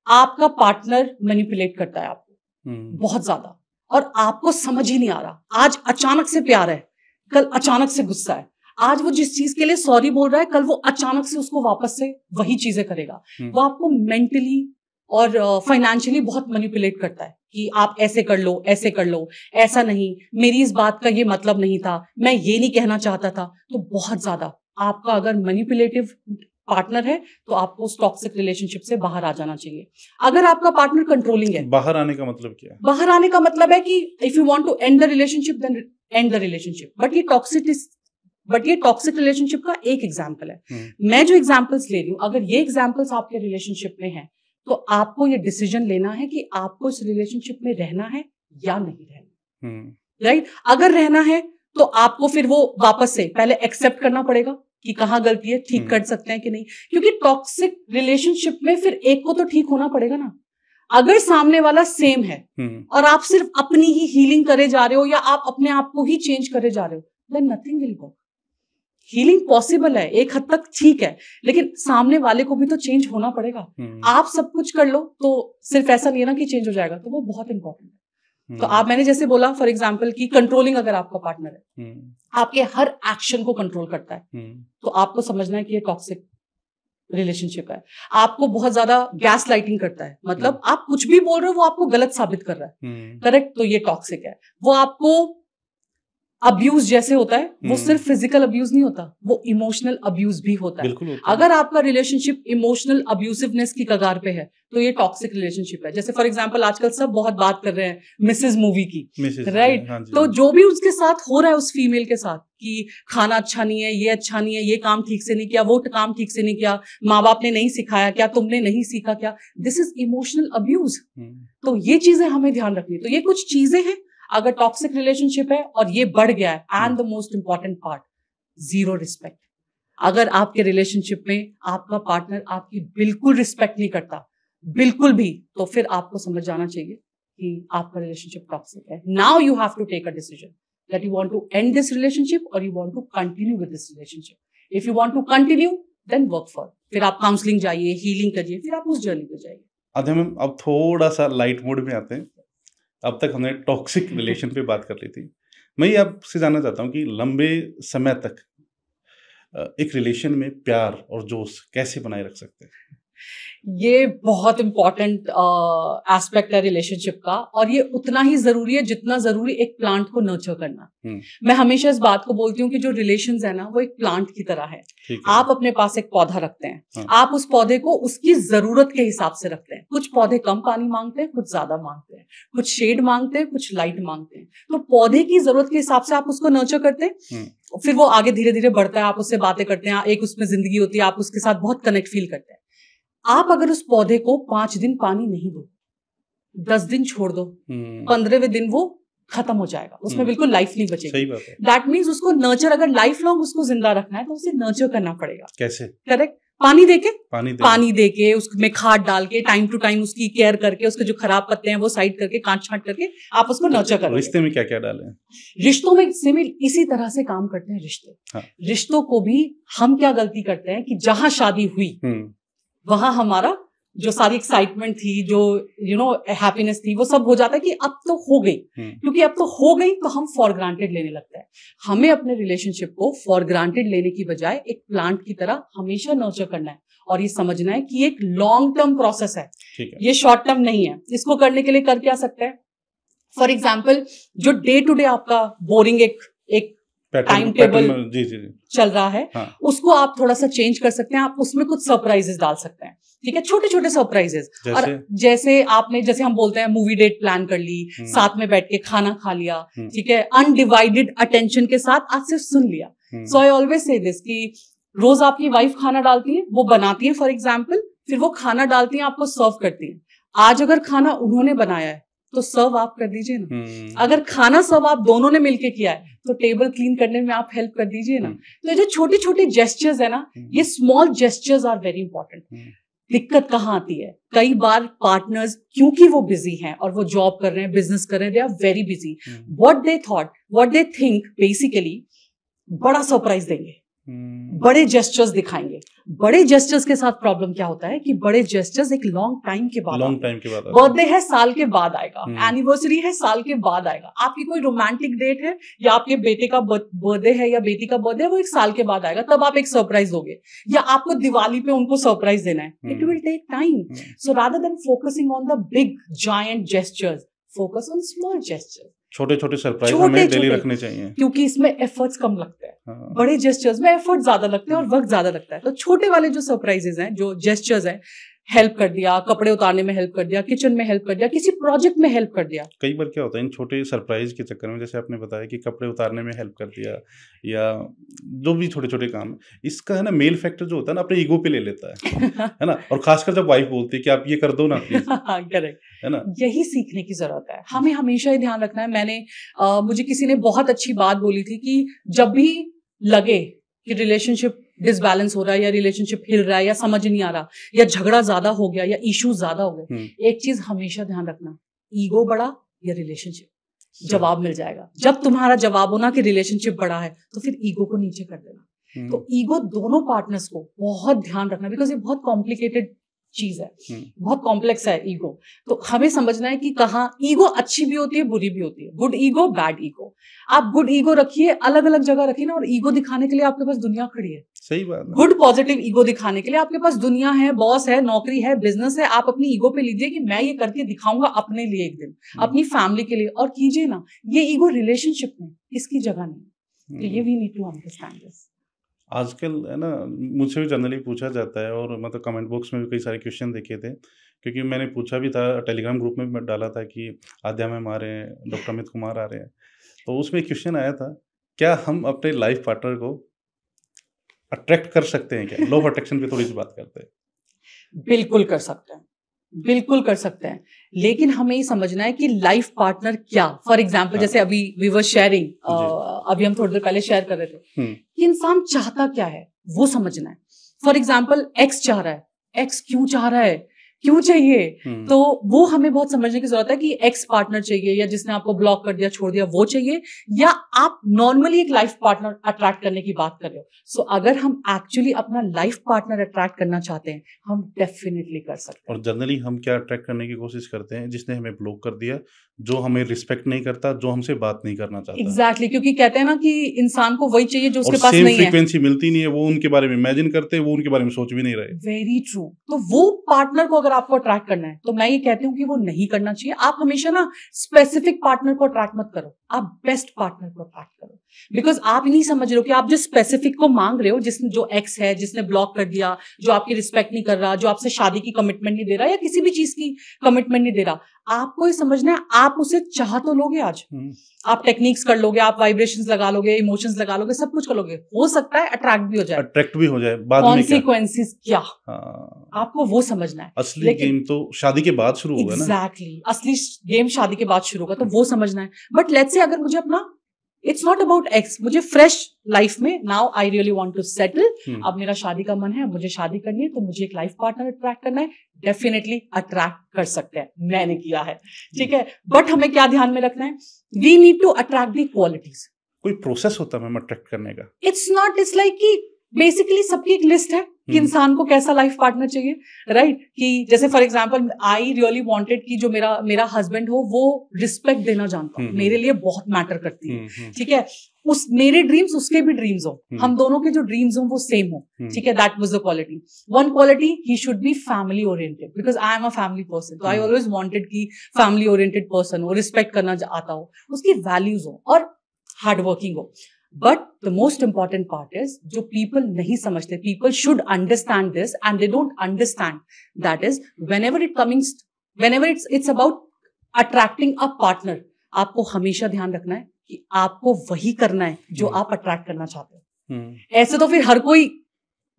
आपका पार्टनर मैनिपुलेट करता है आपको बहुत ज्यादा, और आपको समझ ही नहीं आ रहा, आज अचानक से प्यार है, कल अचानक से गुस्सा है, आज वो जिस चीज के लिए सॉरी बोल रहा है, कल वो अचानक से उसको वापस से वही चीजें करेगा। वो आपको मेंटली और फाइनेंशियली बहुत मैनिपुलेट करता है कि आप ऐसे कर लो, ऐसे कर लो, ऐसा नहीं, मेरी इस बात का ये मतलब नहीं था, मैं ये नहीं कहना चाहता था। तो बहुत ज्यादा आपका अगर मैनिपुलेटिव पार्टनर है तो आपको उस टॉक्सिक रिलेशनशिप से बाहर आ जाना चाहिए। अगर आपका पार्टनर कंट्रोलिंग है, बाहर आने का मतलब क्या है? बाहर आने का मतलब है कि if you want to end the relationship then end the relationship. But ये टॉक्सिक रिलेशनशिप का एक एग्जाम्पल है। मैं जो एग्जाम्पल्स ले रही हूँ, अगर ये एग्जाम्पल्स आपके रिलेशनशिप में है तो आपको ये डिसीजन लेना है कि आपको इस रिलेशनशिप में रहना है या नहीं रहना, राइट? अगर रहना है तो आपको फिर वो वापस से पहले एक्सेप्ट करना पड़ेगा कि कहाँ गलती है, ठीक कर सकते हैं कि नहीं, क्योंकि टॉक्सिक रिलेशनशिप में फिर एक को तो ठीक होना पड़ेगा ना। अगर सामने वाला सेम है और आप सिर्फ अपनी ही हीलिंग करे जा रहे हो या आप अपने आप को ही चेंज करे जा रहे हो, then nothing will work. Healing possible है एक हद तक, ठीक है, लेकिन सामने वाले को भी तो चेंज होना पड़ेगा। आप सब कुछ कर लो तो सिर्फ ऐसा नहीं है ना कि चेंज हो जाएगा, तो वो बहुत इंपॉर्टेंट है। तो आप, मैंने जैसे बोला फॉर एग्जाम्पल कि कंट्रोलिंग अगर आपका पार्टनर है, आपके हर एक्शन को कंट्रोल करता है, तो आपको समझना है कि ये टॉक्सिक रिलेशनशिप है। आपको बहुत ज्यादा गैस लाइटिंग करता है, मतलब आप कुछ भी बोल रहे हो वो आपको गलत साबित कर रहा है, करेक्ट, तो ये टॉक्सिक है। वो आपको अब्यूज जैसे होता है, वो सिर्फ फिजिकल अब्यूज नहीं होता, वो इमोशनल अब्यूज भी होता है। अगर आपका रिलेशनशिप इमोशनल अब्यूसिवनेस की कगार पे है तो ये टॉक्सिक रिलेशनशिप है। जैसे फॉर एग्जांपल आजकल सब बहुत बात कर रहे हैं मिसेस मूवी की, राइट? तो जो भी उसके साथ हो रहा है उस फीमेल के साथ, कि खाना अच्छा नहीं है, ये अच्छा नहीं है, ये काम ठीक से नहीं किया, वो काम ठीक से नहीं किया, माँ बाप ने नहीं सिखाया क्या, तुमने नहीं सीखा क्या, दिस इज इमोशनल अब्यूज। तो ये चीजें हमें ध्यान रखनी। तो ये कुछ चीजें हैं अगर टॉक्सिक रिलेशनशिप है और ये बढ़ गया है, and the most important part, zero respect. अगर आपके रिलेशनशिप में आपका पार्टनर आपकी बिल्कुल रिस्पेक्ट नहीं करता, बिल्कुल भी, तो फिर आपको समझ जाना चाहिए कि आपका रिलेशनशिप टॉक्सिक है। Now you have to take a decision that you want to end this relationship or you want to continue with this relationship. If you want to continue then work for, फिर आप counselling जाइए, healing करिए, फिर आप उस journey पे जाइए। अब थोड़ा सा लाइट मोड में आते हैं। अब तक हमने टॉक्सिक रिलेशन पे बात कर ली थी। मैं ये आपसे जानना चाहता हूँ कि लंबे समय तक एक रिलेशन में प्यार और जोश कैसे बनाए रख सकते हैं? ये बहुत इंपॉर्टेंट एस्पेक्ट है रिलेशनशिप का, और ये उतना ही जरूरी है जितना जरूरी एक प्लांट को नर्चर करना। मैं हमेशा इस बात को बोलती हूँ कि जो रिलेशंस है ना, वो एक प्लांट की तरह है। आप अपने पास एक पौधा रखते हैं, आप उस पौधे को उसकी जरूरत के हिसाब से रखते हैं। कुछ पौधे कम पानी मांगते हैं, कुछ ज्यादा मांगते हैं, कुछ शेड मांगते हैं, कुछ लाइट मांगते हैं। तो पौधे की जरूरत के हिसाब से आप उसको नर्चर करते हैं, फिर वो आगे धीरे धीरे बढ़ता है, आप उससे बातें करते हैं, एक उसमें जिंदगी होती है, आप उसके साथ बहुत कनेक्ट फील करते हैं। आप अगर उस पौधे को 5 दिन पानी नहीं दो, 10 दिन छोड़ दो, 15वें दिन वो खत्म हो जाएगा, उसमें बिल्कुल लाइफ नहीं बचेगी। दैट मीन्स उसको नर्चर, अगर लाइफ लॉन्ग उसको जिंदा रखना है तो उसे नर्चर करना पड़ेगा। कैसे? करेक्ट। पानी देके उसमें खाद डाल के टाइम टू टाइम उसकी केयर करके उसके जो खराब पत्ते हैं वो साइड करके काट छांट करके आप उसको नर्चर करो। रिश्ते में क्या क्या डालें? रिश्तों में इसी तरह से काम करते हैं रिश्ते। हाँ। रिश्तों को भी हम क्या गलती करते हैं कि जहां शादी हुई वहां हमारा जो सारी एक्साइटमेंट थी, जो हैप्पीनेस थी, वो सब हो जाता है कि अब तो हो गई, क्योंकि अब तो हो गई तो हम फॉर ग्रांटेड लेने लगते हैं। हमें अपने रिलेशनशिप को फॉर ग्रांटेड लेने की बजाय एक प्लांट की तरह हमेशा नर्चर करना है और ये समझना है कि एक लॉन्ग टर्म प्रोसेस है, ये शॉर्ट टर्म नहीं है। इसको करने के लिए कर क्या सकते हैं? फॉर एग्जाम्पल, जो डे टू डे आपका बोरिंग एक टाइम टेबल चल रहा है, हाँ। उसको आप थोड़ा सा चेंज कर सकते हैं। आप उसमें कुछ सरप्राइजेस डाल सकते हैं, ठीक है, छोटे छोटे सरप्राइजेस। और जैसे हम बोलते हैं मूवी डेट प्लान कर ली, साथ में बैठ के खाना खा लिया, ठीक है, अनडिवाइडेड अटेंशन के साथ आज सिर्फ सुन लिया। सो आई ऑलवेज से दिस कि रोज आपकी वाइफ खाना डालती है, वो बनाती है फॉर एग्जाम्पल, फिर वो खाना डालती है, आपको सर्व करती है। आज अगर खाना उन्होंने बनाया है तो सर्व आप कर दीजिए ना। अगर खाना सर्व आप दोनों ने मिलके किया है तो टेबल क्लीन करने में आप हेल्प कर दीजिए ना। तो ये जो छोटे छोटे जेस्चर्स है ना, ये small gestures are very important. दिक्कत कहाँ आती है? कई बार पार्टनर्स, क्योंकि वो बिजी हैं और वो जॉब कर रहे हैं, बिजनेस कर रहे हैं, they are very busy, what they think basically बड़ा सरप्राइज देंगे, बड़े जेस्चर्स दिखाएंगे। बड़े जेस्चर्स के साथ प्रॉब्लम क्या होता है कि बड़े जेस्चर्स एक लॉन्ग टाइम के बाद बर्थडे है साल के बाद आएगा, एनिवर्सरी है साल के बाद आएगा, आपकी कोई रोमांटिक डेट है या आपके बेटे का बर्थडे है या बेटी का बर्थडे है, वो एक साल के बाद आएगा, तब आप एक सरप्राइज दोगे। या आपको दिवाली पे उनको सरप्राइज देना है, it will take time. So rather than focusing on the big giant gestures, focus on small gestures. छोटे छोटे सरप्राइज हमें डेली रखने चाहिए, क्योंकि इसमें एफर्ट्स कम लगते हैं। हाँ। बड़े जेस्चर्स में एफर्ट ज्यादा लगते हैं और वक्त ज्यादा लगता है। तो छोटे वाले जो सरप्राइजेस हैं, जो जेस्चर्स हैं, हेल्प कर दिया, कपड़े उतारने में हेल्प कर दिया, किचन में हेल्प कर दिया, किसी प्रोजेक्ट में हेल्प कर दिया। कई बार क्या होता है इन छोटे सरप्राइज के चक्कर में, जैसे आपने बताया कि कपड़े उतारने में हेल्प कर दिया या जो भी छोटे छोटे काम, इसका है ना मेल फैक्टर जो होता है ना अपने ईगो पे ले लेता है ना। और खासकर जब वाइफ बोलती है कि आप ये कर दो ना प्लीज, करेक्ट, है ना। यही सीखने की जरूरत है, हमें हमेशा ही ध्यान रखना है। मुझे किसी ने बहुत अच्छी बात बोली थी कि जब भी लगे कि रिलेशनशिप डिसबैलेंस हो रहा है या रिलेशनशिप हिल रहा है या समझ नहीं आ रहा या झगड़ा ज्यादा हो गया या इश्यूज ज्यादा हो गए, एक चीज हमेशा ध्यान रखना, ईगो बड़ा या रिलेशनशिप, जवाब मिल जाएगा। जब तुम्हारा जवाब हो ना कि रिलेशनशिप बड़ा है तो फिर ईगो को नीचे कर देना। तो ईगो दोनों पार्टनर्स को बहुत ध्यान रखना, बिकॉज ये बहुत कॉम्प्लिकेटेड चीज है, बहुत कॉम्प्लेक्स है ईगो। तो हमें समझना है कि कहाँ ईगो अच्छी भी होती है, बुरी भी होती है, गुड ईगो, बैड ईगो। आप गुड ईगो रखिए, अलग अलग जगह रखिए ना, और ईगो दिखाने के लिए आपके पास दुनिया खड़ी है। सही बात है। गुड पॉजिटिव ईगो दिखाने के लिए आपके पास दुनिया है, बॉस है, नौकरी है, बिजनेस है। आप अपनी ईगो पे लीजिए कि मैं ये करके दिखाऊंगा अपने लिए एक दिन, अपनी फैमिली के लिए, और कीजिए ना। ये ईगो रिलेशनशिप में इसकी जगह नहीं। तो ये we need to understand this. आजकल है ना, मुझसे भी जनरली पूछा जाता है और मतलब कमेंट बॉक्स में भी कई सारे क्वेश्चन देखे थे, क्योंकि मैंने पूछा भी था, टेलीग्राम ग्रुप में भी डाला था कि आद्या मैम आ रहे हैं, डॉक्टर अमित कुमार आ रहे हैं, तो उसमें क्वेश्चन आया था, क्या हम अपने लाइफ पार्टनर को अट्रैक्ट कर सकते हैं? क्या लॉ ऑफ अट्रैक्शन पे थोड़ी सी बात करते हैं। बिल्कुल कर सकते हैं, बिल्कुल कर सकते हैं, लेकिन हमें ये समझना है कि लाइफ पार्टनर क्या। फॉर एग्जाम्पल, जैसे अभी वी वर शेयरिंग, अभी हम थोड़ी देर पहले शेयर कर रहे थे कि इंसान चाहता क्या है, वो समझना है। फॉर एग्जाम्पल, एक्स चाह रहा है, एक्स क्यों चाह रहा है, क्यों चाहिए, तो वो हमें बहुत समझने की जरूरत है कि एक्स पार्टनर चाहिए या जिसने आपको ब्लॉक कर दिया, छोड़ दिया, वो चाहिए, या आप नॉर्मली एक लाइफ पार्टनर अट्रैक्ट करने की बात कर रहे हो। सो अगर हम एक्चुअली अपना लाइफ पार्टनर अट्रैक्ट करना चाहते हैं, हम डेफिनेटली कर सकते हैं। और जनरली हम क्या अट्रैक्ट करने की कोशिश करते हैं? जिसने हमें ब्लॉक कर दिया, जो हमें रिस्पेक्ट नहीं करता, जो हमसे बात नहीं करना चाहता। एग्जैक्टली, क्योंकि कहते हैं ना कि इंसान को वही चाहिए जो उसके पास नहीं है। फ्रीक्वेंसी मिलती नहीं है, वो उनके बारे में इमेजिन करते हैं, वो उनके बारे में सोच भी नहीं रहे। Very true. तो वो पार्टनर को अगर आपको अट्रैक्ट करना है तो मैं ये कहती हूँ कि वो नहीं करना चाहिए। आप हमेशा ना स्पेसिफिक पार्टनर को अट्रैक्ट मत करो, आप बेस्ट पार्टनर को अट्रैक्ट करो। बिकॉज आप नहीं समझ रहे हो कि आप जो स्पेसिफिक को मांग रहे हो, जो एक्स है, जिसने ब्लॉक कर दिया, जो आपकी रिस्पेक्ट नहीं कर रहा, जो आपसे शादी की कमिटमेंट नहीं दे रहा या किसी भी चीज की कमिटमेंट नहीं दे रहा, आपको ये समझना है आप उसे चाह तो लोगे। आज आप टेक्निक्स कर लोगे, आप वाइब्रेशंस लगा लोगे, इमोशंस लगा लोगे, सब कुछ कर लोगे, हो सकता है अट्रैक्ट भी हो जाए, बाद में कॉन्सिक्वेंसेस क्या, आपको वो समझना है। असली गेम तो शादी के बाद शुरू होगा ना। एग्जैक्टली, असली गेम शादी के बाद शुरू होगा, तो वो समझना है। बट लेट्स से अगर मुझे अपना इट्स नॉट अबाउट एक्स, मुझे फ्रेश लाइफ में now I really want to settle, अब मेरा शादी का मन है, मुझे शादी करनी है, तो मुझे एक लाइफ पार्टनर अट्रैक्ट करना है, डेफिनेटली अट्रैक्ट कर सकते हैं, मैंने किया है, ठीक है। बट हमें क्या ध्यान में रखना है, we need to attract the qualities. कोई प्रोसेस होता है मैम अट्रैक्ट करने का? इट्स नॉट, इट्स लाइक कि बेसिकली सबकी एक लिस्ट है कि इंसान को कैसा लाइफ पार्टनर चाहिए, राइट? कि जैसे for example I really wanted कि जो मेरा हस्बैंड हो वो रिस्पेक्ट देना जानता हो, मेरे लिए बहुत मैटर करती है, ठीक है। उस मेरे ड्रीम्स उसके भी ड्रीम्स हो, हम दोनों के जो ड्रीम्स हो वो सेम हो, ठीक है। That was the quality. One quality, he should be family oriented, because I am a family person, तो आई ऑलवेज वांटेड कि फैमिली ओरिएंटेड पर्सन हो, रिस्पेक्ट करना आता हो, उसकी वैल्यूज हो और हार्ड वर्किंग हो। But the most important part is, जो people नहीं समझते, people should understand this and they don't understand, that is whenever it's about attracting a partner, आपको हमेशा ध्यान रखना है कि आपको वही करना है जो आप अट्रैक्ट करना चाहते हो। ऐसे तो फिर हर कोई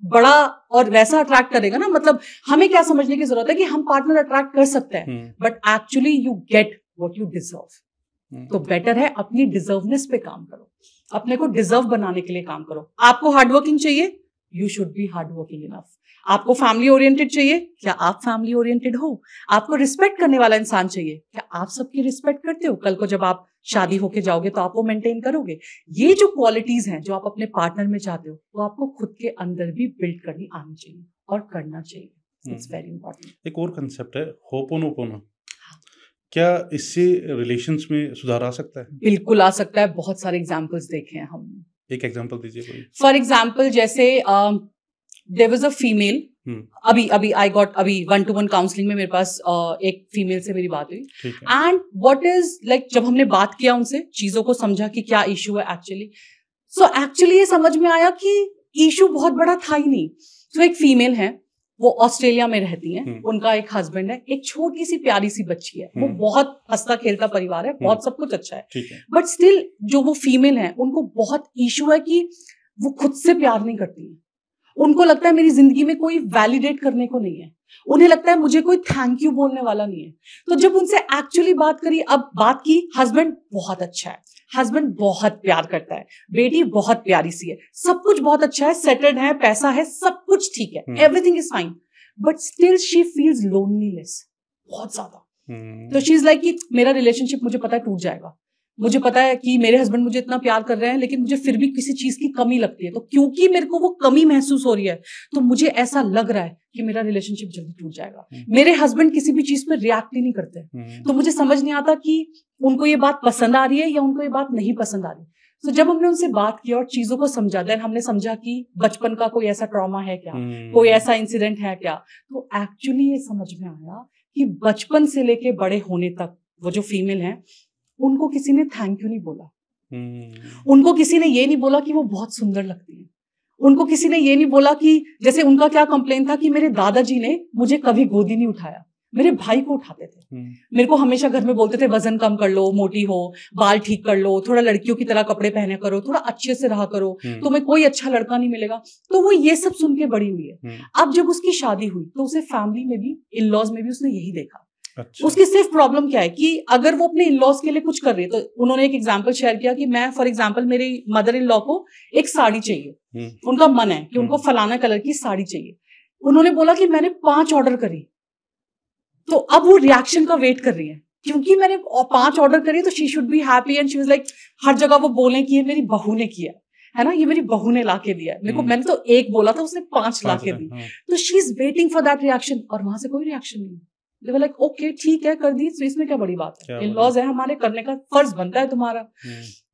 बड़ा और वैसा अट्रैक्ट करेगा ना, मतलब हमें क्या समझने की जरूरत है कि हम पार्टनर अट्रैक्ट कर सकते हैं, but actually you get what you deserve. तो बेटर है अपनी डिजर्वनेस पे काम करो, अपने को डिजर्व बनाने के लिए काम करो। आपको हार्डवर्किंग चाहिए, you should be hardworking enough. आपको फैमिली ओरिएंटेड चाहिए, क्या आप फैमिली ओरिएंटेड हो? आपको रिस्पेक्ट करने वाला इंसान चाहिए, क्या आप सबकी रिस्पेक्ट करते हो? कल को जब आप शादी होके जाओगे तो आप वो मेंटेन करोगे। ये जो क्वालिटीज हैं जो आप अपने पार्टनर में चाहते हो, वो आपको खुद के अंदर भी बिल्ड करनी आनी चाहिए और करना चाहिए। It's very important. एक और कंसेप्ट है होपोनोपोनो, क्या इससे रिलेशंस में सुधार आ सकता है? बिल्कुल आ सकता है, बहुत सारे एग्जांपल्स देखे हैं हमने। एक एग्जांपल दीजिए कोई। फॉर एग्जांपल जैसे देयर वाज अ फीमेल, अभी आई गॉट अभी 1-to-1 काउंसलिंग में मेरे पास एक फीमेल से मेरी बात हुई, एंड व्हाट इज लाइक जब हमने बात किया उनसे, चीजों को समझा कि क्या इशू है एक्चुअली, सो एक्चुअली ये समझ में आया कि इशू बहुत बड़ा था ही नहीं। सो एक फीमेल है, वो ऑस्ट्रेलिया में रहती हैं, उनका एक हस्बैंड है, एक छोटी सी प्यारी सी बच्ची है, वो बहुत हंसता खेलता परिवार है, बहुत सब कुछ अच्छा है, बट स्टिल जो वो फीमेल है उनको बहुत इशू है कि वो खुद से प्यार नहीं करती है। उनको लगता है मेरी जिंदगी में कोई वैलिडेट करने को नहीं है, उन्हें लगता है मुझे कोई थैंक यू बोलने वाला नहीं है। तो जब उनसे एक्चुअली बात करी, अब बात की, हस्बैंड बहुत अच्छा है, हस्बैंड बहुत प्यार करता है, बेटी बहुत प्यारी सी है, सब कुछ बहुत अच्छा है, सेटल्ड है, पैसा है, सब कुछ ठीक है, everything is fine, but still she feels loneliness बहुत ज्यादा। तो शी इज लाइक कि मेरा रिलेशनशिप मुझे पता है टूट जाएगा, मुझे पता है कि मेरे हस्बैंड मुझे इतना प्यार कर रहे हैं, लेकिन मुझे फिर भी किसी चीज की कमी लगती है, तो क्योंकि मेरे को वो कमी महसूस हो रही है, तो मुझे ऐसा लग रहा है कि मेरा रिलेशनशिप जल्दी टूट जाएगा। मेरे हस्बैंड किसी भी चीज पर रिएक्ट ही नहीं करते, तो मुझे समझ नहीं आता कि उनको ये बात पसंद आ रही है या उनको ये बात नहीं पसंद आ रही। तो जब हमने उनसे बात की और चीजों को समझा, देन हमने समझा कि बचपन का कोई ऐसा ट्रॉमा है क्या, कोई ऐसा इंसिडेंट है क्या। तो एक्चुअली ये समझ में आया कि बचपन से लेके बड़े होने तक वो जो फीमेल है, उनको किसी ने थैंक यू नहीं बोला, उनको किसी ने ये नहीं बोला कि वो बहुत सुंदर लगती है, उनको किसी ने ये नहीं बोला कि, जैसे उनका क्या कंप्लेन था कि मेरे दादाजी ने मुझे कभी गोदी नहीं उठाया, मेरे भाई को उठाते थे, मेरे को हमेशा घर में बोलते थे वजन कम कर लो, मोटी हो, बाल ठीक कर लो, थोड़ा लड़कियों की तरह कपड़े पहने करो, थोड़ा अच्छे से रहा करो, तुम्हें कोई अच्छा लड़का नहीं मिलेगा। तो वो ये सब सुन के बड़ी हुई है। अब जब उसकी शादी हुई तो उसे फैमिली में भी, इन लॉज में भी उसने यही देखा। अच्छा। उसकी सिर्फ प्रॉब्लम क्या है कि अगर वो अपने इन लॉज के लिए कुछ कर रही है, तो उन्होंने एक एग्जांपल शेयर किया कि मैं फॉर एग्जांपल मेरी मदर इन लॉ को एक साड़ी चाहिए, उनका मन है कि उनको फलाना कलर की साड़ी चाहिए, उन्होंने बोला कि मैंने 5 ऑर्डर करी, तो अब वो रिएक्शन का वेट कर रही है, क्योंकि मैंने 5 ऑर्डर करी तो she should be happy, and she was like हर जगह वो बोले कि ये मेरी बहू ने किया है ना, ये मेरी बहू ने ला के दिया है मेरे को, मैंने तो 1 बोला था, उसने 5 ला के दी। तो she is waiting for that reaction, और वहां से कोई रिएक्शन नहीं। They were like, okay, ठीक है, कर दी, तो इसमें क्या बड़ी बात है, इन लॉज है हमारे, करने का फर्ज बनता है तुम्हारा।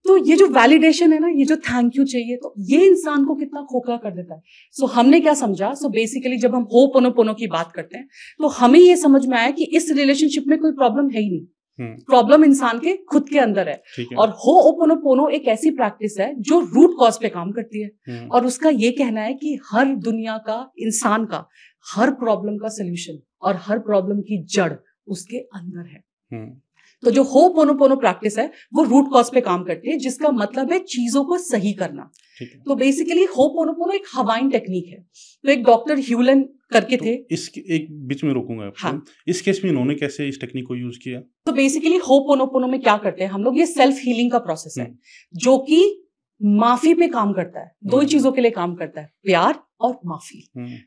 तो ये जो वैलिडेशन है ना, ये जो थैंक यू चाहिए, तो ये इंसान को कितना खोखला कर देता है। सो हमने क्या समझा, सो बेसिकली जब हम होपोनोपोनो की बात करते हैं, तो हमें ये समझ में आया कि इस रिलेशनशिप में कोई प्रॉब्लम है ही नहीं, प्रॉब्लम इंसान के खुद के अंदर है। और होपोनोपोनो एक ऐसी प्रैक्टिस है जो रूट कॉज पे काम करती है, और उसका ये कहना है कि हर दुनिया का, इंसान का हर प्रॉब्लम का सोल्यूशन और हर प्रॉब्लम की जड़ उसके अंदर है। तो जो होपोनोपोनो प्रैक्टिस है वो रूट कॉज पे काम करती है, जिसका मतलब है चीजों को सही करना। तो बेसिकली होपोनोपोनो एक हवाइन टेक्निक है। तो एक डॉक्टर ह्यूलन करके थे। इसके एक बीच में रोकूंगा आपको। हाँ। इस केस में इन्होंने कैसे इस टेक्निक को यूज किया? तो बेसिकली होपोनोपोनो में क्या करते हैं हम लोग, ये सेल्फ हीलिंग का प्रोसेस है जो कि माफी पे काम करता है। दो ही चीजों के लिए काम करता है, प्यार और माफी।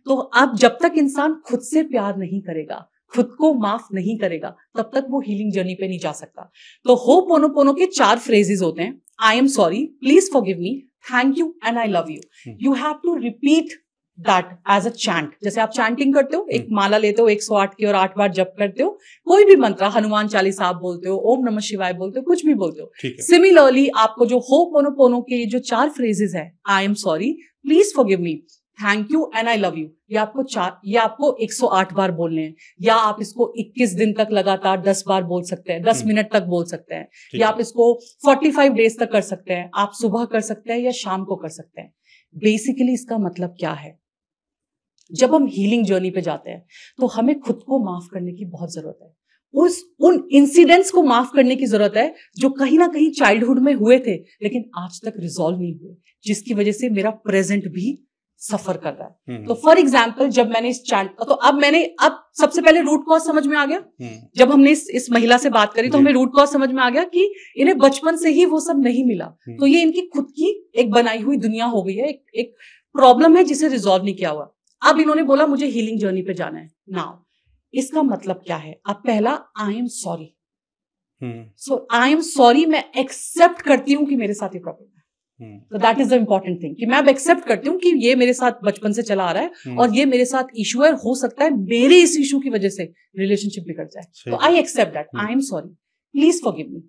तो अब जब तक इंसान खुद से प्यार नहीं करेगा, खुद को माफ नहीं करेगा, तब तक वो हीलिंग जर्नी पे नहीं जा सकता। तो होपोनोपोनो के 4 फ्रेजेस होते हैं। I am sorry, please forgive me, thank you and I love you. You have to repeat that as a chant. जैसे आप चैंटिंग करते हो, एक माला लेते हो 108 की और 8 बार जप करते हो, कोई भी मंत्र, हनुमान चालीसा आप बोलते हो, ओम नमः शिवाय बोलते हो, कुछ भी बोलते हो। सिमिलरली आपको जो होपोनोपोनो के जो 4 फ्रेजेस है, आई am sorry, please forgive me, thank you and I love you, ये आपको 108 बार बोलने हैं। या आप इसको 21 दिन तक लगातार 10 बार बोल सकते हैं, 10 मिनट तक बोल सकते हैं। या आप इसको 45 डेज तक कर सकते हैं। आप सुबह कर सकते हैं या शाम को कर सकते हैं। बेसिकली इसका मतलब क्या है, जब हम हीलिंग जर्नी पे जाते हैं तो हमें खुद को माफ करने की बहुत जरूरत है। उन इंसिडेंट्स को माफ करने की जरूरत है जो कहीं ना कहीं चाइल्डहुड में हुए थे लेकिन आज तक रिजॉल्व नहीं हुए, जिसकी वजह से मेरा प्रेजेंट भी सफर कर रहा है। तो फॉर एग्जाम्पल, जब मैंने इस तो अब सबसे पहले रूट कॉज समझ में आ गया। जब हमने इस महिला से बात करी तो हमें रूट कॉज समझ में आ गया कि इन्हें बचपन से ही वो सब नहीं मिला। तो ये इनकी खुद की एक बनाई हुई दुनिया हो गई है, एक प्रॉब्लम है जिसे रिजॉल्व नहीं किया हुआ। अब इन्होंने बोला मुझे हीलिंग जर्नी पे जाना है। नाउ इसका मतलब क्या है? अब पहला, आई am sorry. So I am sorry, मैं एक्सेप्ट करती हूं कि मेरे साथ ये प्रॉब्लम है। तो that is the important thing कि मैं अब एक्सेप्ट करती हूँ कि ये मेरे साथ बचपन से चला आ रहा है और ये मेरे साथ इशू है। हो सकता है मेरे इस इशू की वजह से रिलेशनशिप बिगड़ जाए। तो I accept that, I am sorry, please forgive me.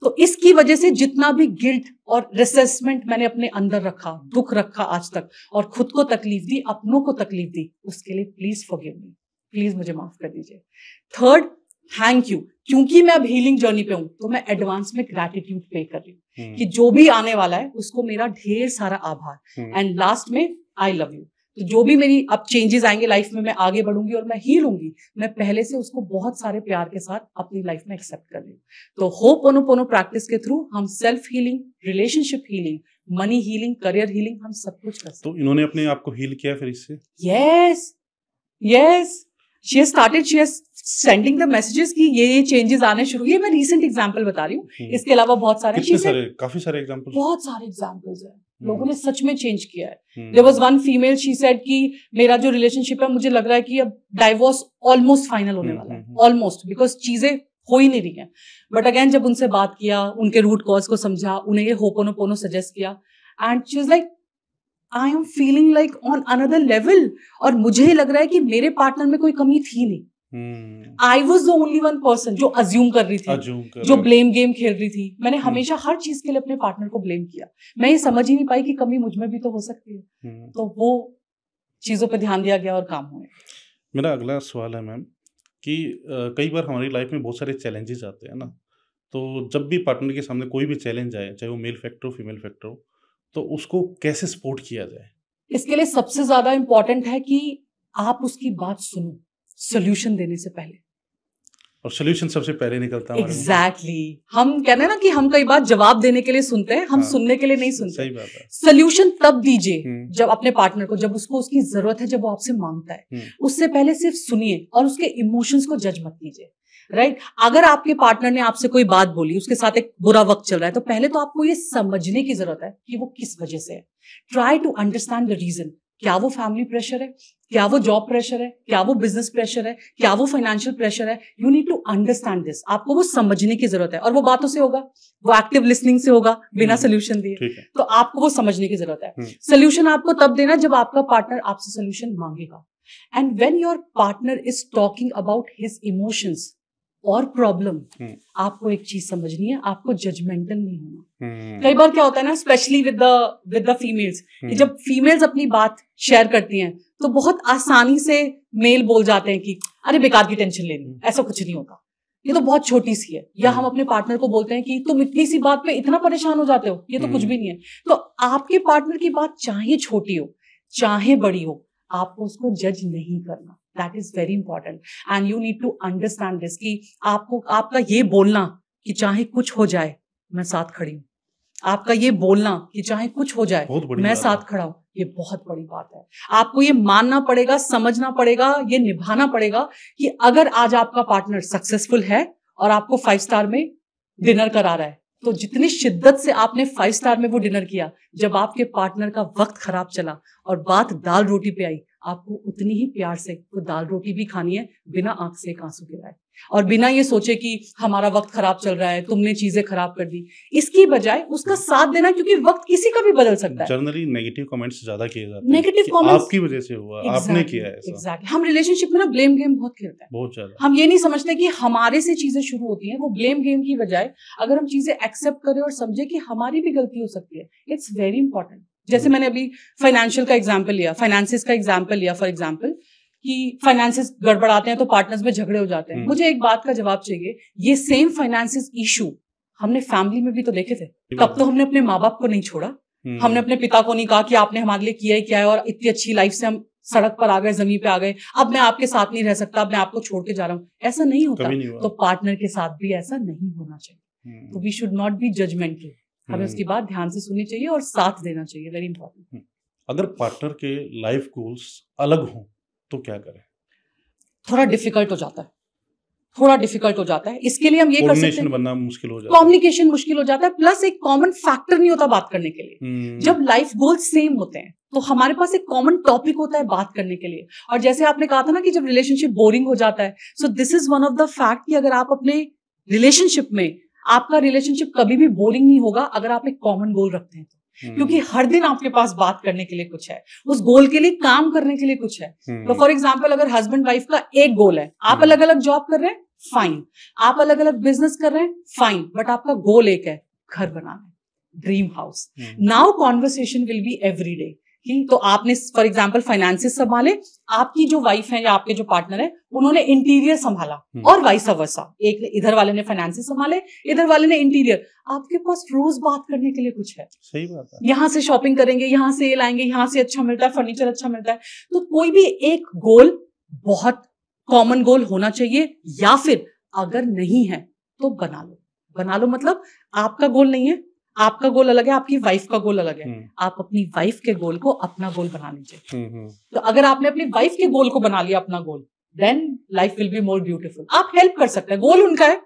तो इसकी वजह से जितना भी गिल्ट और रिसेसमेंट मैंने अपने अंदर रखा, दुख रखा आज तक, और खुद को तकलीफ दी, अपनों को तकलीफ दी, उसके लिए प्लीज फॉरगिव मी, प्लीज मुझे माफ कर दीजिए। Third, thank you. क्योंकि मैं अब हीलिंग जर्नी पे हूं तो मैं एडवांस में ग्रैटिट्यूड पे कर रही हूँ कि जो भी आने वाला है उसको मेरा ढेर सारा आभार। एंड लास्ट में, आई लव यू। तो जो भी मेरी अब चेंजेस आएंगे लाइफ में, मैं आगे बढ़ूंगी और मैं हील होंगी, मैं पहले से उसको बहुत सारे प्यार के साथ अपनी लाइफ में एक्सेप्ट कर रही हूँ। तो होपोनोपोनो प्रैक्टिस के थ्रू हम self healing, relationship healing, money healing, career healing, हम सब कुछ कर सकते हैं। तो इन्होंने अपने आप को हील किया फिर इससे? Yes, she has sending the messages कि ये चेंजेस आने शुरू। ये मैं रीसेंट एग्जांपल बता रही हूँ, इसके अलावा बहुत सारे काफी सारे एग्जांपल्स, बहुत सारे एग्जांपल्स हैं। लोगों ने सच में चेंज किया है। There was one female, she said कि मेरा जो रिलेशनशिप है, मुझे लग रहा है कि अब डाइवोर्स ऑलमोस्ट फाइनल होने वाला है, ऑलमोस्ट, बिकॉज चीजें हो ही नहीं रही हैं। बट अगेन जब उनसे बात किया, उनके रूट कॉज को समझा, उन्हें ये होपोनोपोनो सजेस्ट किया, and she was like, I am feeling like on another level. और मुझे लग रहा है कि मेरे पार्टनर में कोई कमी थी नहीं। I was the only one person जो अज्यूम कर रही थी, जो ब्लेम गेम खेल रही थी। मैंने हमेशा हर चीज के लिए अपने पार्टनर को ब्लेम किया। मैं ये समझ ही नहीं पाई कि कमी मुझ में भी तो हो सकती है। तो वो चीजों पे ध्यान दिया गया और काम हुए। मेरा अगला सवाल है मैम कि कई बार हमारी लाइफ में बहुत सारे चैलेंजेस आते हैं ना, तो जब भी पार्टनर के सामने कोई भी चैलेंज आए, चाहे वो मेल फैक्टर हो, फीमेल फैक्टर हो, तो उसको कैसे सपोर्ट किया जाए? इसके लिए सबसे ज्यादा इंपॉर्टेंट है कि आप उसकी बात सुनो सोल्यूशन देने से पहले। और सोल्यूशन सबसे पहले निकलता है। एग्जैक्टली। हम कहते हैं ना कि हम कई बार जवाब देने के लिए सुनते हैं, हम सुनने के लिए नहीं सुनते। सही बात है। सोल्यूशन तब दीजिए जब अपने पार्टनर को, जब उसको उसकी जरूरत है, जब वो आपसे मांगता है। उससे पहले सिर्फ सुनिए और उसके इमोशंस को जज मत कीजिए। राइट? अगर आपके पार्टनर ने आपसे कोई बात बोली, उसके साथ एक बुरा वक्त चल रहा है, तो पहले तो आपको ये समझने की जरूरत है कि वो किस वजह से है। Try to understand the reason. क्या वो फैमिली प्रेशर है, क्या वो जॉब प्रेशर है, क्या वो बिजनेस प्रेशर है, क्या वो फाइनेंशियल प्रेशर है? You need to understand this. आपको वो समझने की जरूरत है, और वो बातों से होगा, वो एक्टिव लिसनिंग से होगा, बिना सोल्यूशन दिए। तो आपको वो समझने की जरूरत है। सोल्यूशन आपको तब देना जब आपका पार्टनर आपसे सोल्यूशन मांगेगा। And when your partner is talking about his emotions और प्रॉब्लम, आपको एक चीज समझनी है, आपको जजमेंटल नहीं होना। कई बार क्या होता है ना, स्पेशली विद द फीमेल्स, जब फीमेल्स अपनी बात शेयर करती हैं तो बहुत आसानी से मेल बोल जाते हैं कि अरे बेकार की टेंशन लेनी, ऐसा कुछ नहीं होता, ये तो बहुत छोटी सी है। या हम अपने पार्टनर को बोलते हैं कि तुम इतनी सी बात पे इतना परेशान हो जाते हो, ये तो कुछ भी नहीं है। तो आपके पार्टनर की बात चाहे छोटी हो चाहे बड़ी हो, आपको उसको जज नहीं करना। That is very important and you need to understand this कि आपको आपका ये बोलना कि चाहे कुछ हो जाए मैं साथ खड़ी हूँ, आपका ये बोलना कि चाहे कुछ हो जाए मैं साथ खड़ा हूं, ये बहुत बड़ी बात है। आपको ये मानना पड़ेगा, समझना पड़ेगा, ये निभाना पड़ेगा कि अगर आज आपका पार्टनर सक्सेसफुल है और आपको 5 स्टार में डिनर करा रहा है, तो जितनी शिद्दत से आपने 5 स्टार में वो डिनर किया, जब आपके पार्टनर का वक्त खराब चला और बात दाल रोटी पे आई, आपको उतनी ही प्यार से वो दाल रोटी भी खानी है, बिना आंख से एक आंसू गिराए और बिना ये सोचे कि हमारा वक्त खराब चल रहा है, तुमने चीजें खराब कर दी। इसकी बजाय उसका साथ देना, क्योंकि वक्त किसी का भी बदल सकता है। जनरली नेगेटिव कमेंट्स ज्यादा किए जाते हैं, नेगेटिव कमेंट्स आपकी वजह से हुआ, आपने किया है ऐसा। एग्जैक्टली। हम रिलेशनशिप में ना ब्लेम गेम बहुत खेलते हैं, बहुत ज्यादा। हम ये नहीं समझते कि हमारे से चीजें शुरू होती हैं। वो ब्लेम गेम की बजाय अगर हम चीजें एक्सेप्ट करें और समझे कि हमारी भी गलती हो सकती है, इट्स वेरी इंपॉर्टेंट। जैसे मैंने अभी फाइनेंशियल का एग्जाम्पल लिया, फाइनेंसिस का एग्जाम्पल लिया, फॉर एग्जाम्पल कि फाइनेंसिस गड़बड़ाते हैं तो पार्टनर्स में झगड़े हो जाते हैं। मुझे एक बात का जवाब चाहिए, ये सेम फाइनेंसिस इशू हमने फैमिली में भी तो देखे थे। तब तो हमने अपने माँ बाप को नहीं छोड़ा, हमने अपने पिता को नहीं कहा कि आपने हमारे लिए किया ही क्या है और इतनी अच्छी लाइफ से हम सड़क पर आ गए, जमीन पे आ गए, अब मैं आपके साथ नहीं रह सकता, अब मैं आपको छोड़ के जा रहा हूँ। ऐसा नहीं होता। तो पार्टनर के साथ भी ऐसा नहीं होना चाहिए। तो we should not be judgemental, हमें उसकी बात ध्यान से सुननी चाहिए और साथ देना चाहिए, वेरी इंपॉर्टेंट। अगर पार्टनर के लाइफ गोल्स अलग हों तो क्या करें? थोड़ा डिफिकल्ट हो जाता है, थोड़ा डिफिकल्ट हो जाता है। इसके लिए हम ये कर सकते हैं, बनना मुश्किल हो जाता है, कम्युनिकेशन मुश्किल हो जाता है, प्लस एक कॉमन फैक्टर नहीं होता बात करने के लिए। जब लाइफ गोल्स सेम होते हैं तो हमारे पास एक कॉमन टॉपिक होता है बात करने के लिए। और जैसे आपने कहा था ना कि जब रिलेशनशिप बोरिंग हो जाता है, so this is one of the fact कि अगर आप अपने रिलेशनशिप में, आपका रिलेशनशिप कभी भी बोरिंग नहीं होगा अगर आप एक कॉमन गोल रखते हैं तो। क्योंकि हर दिन आपके पास बात करने के लिए कुछ है, उस गोल के लिए काम करने के लिए कुछ है। तो फॉर एग्जाम्पल अगर हस्बैंड वाइफ का एक गोल है, आप अलग अलग जॉब कर रहे हैं, फाइन, आप अलग अलग बिजनेस कर रहे हैं, फाइन, बट आपका गोल एक है, घर बनाना, dream house. Now conversation will be every day कि तो आपने फॉर एग्जाम्पल फाइनेंसिस संभाले, आपकी जो वाइफ है या आपके जो पार्टनर है उन्होंने इंटीरियर संभाला, और वाइस वर्सा, एक इधर वाले ने फाइनेंसिस संभाले, इधर वाले ने इंटीरियर। आपके पास रोज बात करने के लिए कुछ है। सही बात है। यहाँ से शॉपिंग करेंगे, यहाँ से लाएंगे, यहाँ से अच्छा मिलता है, फर्नीचर अच्छा मिलता है। तो कोई भी एक गोल, बहुत कॉमन गोल होना चाहिए, या फिर अगर नहीं है तो बना लो। बना लो मतलब आपका गोल नहीं है, आपका गोल अलग है, आपकी वाइफ का गोल अलग है, आप अपनी वाइफ के गोल को अपना गोल बना लीजिए। तो अगर आपने अपनी वाइफ के गोल को बना लिया अपना goal, then life will be more beautiful. आप हेल्प कर सकते हैं, गोल उनका है,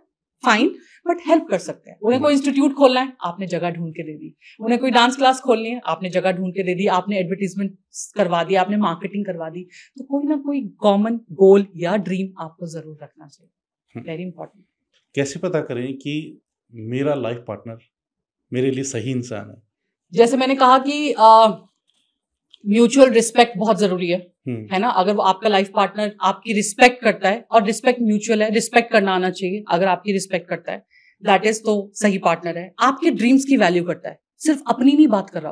फाइन, बट हेल्प कर सकते हैं। उन्हें कोई इंस्टीट्यूट खोलना है, आपने जगह ढूंढ के दे दी। उन्हें कोई डांस क्लास खोलनी है, आपने जगह ढूंढ के दे दी, आपने एडवर्टीजमेंट करवा दिया, आपने मार्केटिंग करवा दी। तो कोई ना कोई कॉमन गोल या ड्रीम आपको जरूर रखना चाहिए, वेरी इंपॉर्टेंट। कैसे पता करें कि मेरा लाइफ पार्टनर मेरे लिए सही इंसान है? जैसे मैंने कहा कि म्यूचुअल रिस्पेक्ट बहुत जरूरी है ना। अगर वो आपका लाइफ पार्टनर आपकी रिस्पेक्ट करता है, और रिस्पेक्ट म्यूचुअल है, रिस्पेक्ट करना आना चाहिए, अगर आपकी रिस्पेक्ट करता है दैट इज तो सही पार्टनर है। आपके ड्रीम्स की वैल्यू करता है, सिर्फ अपनी नहीं बात कर रहा,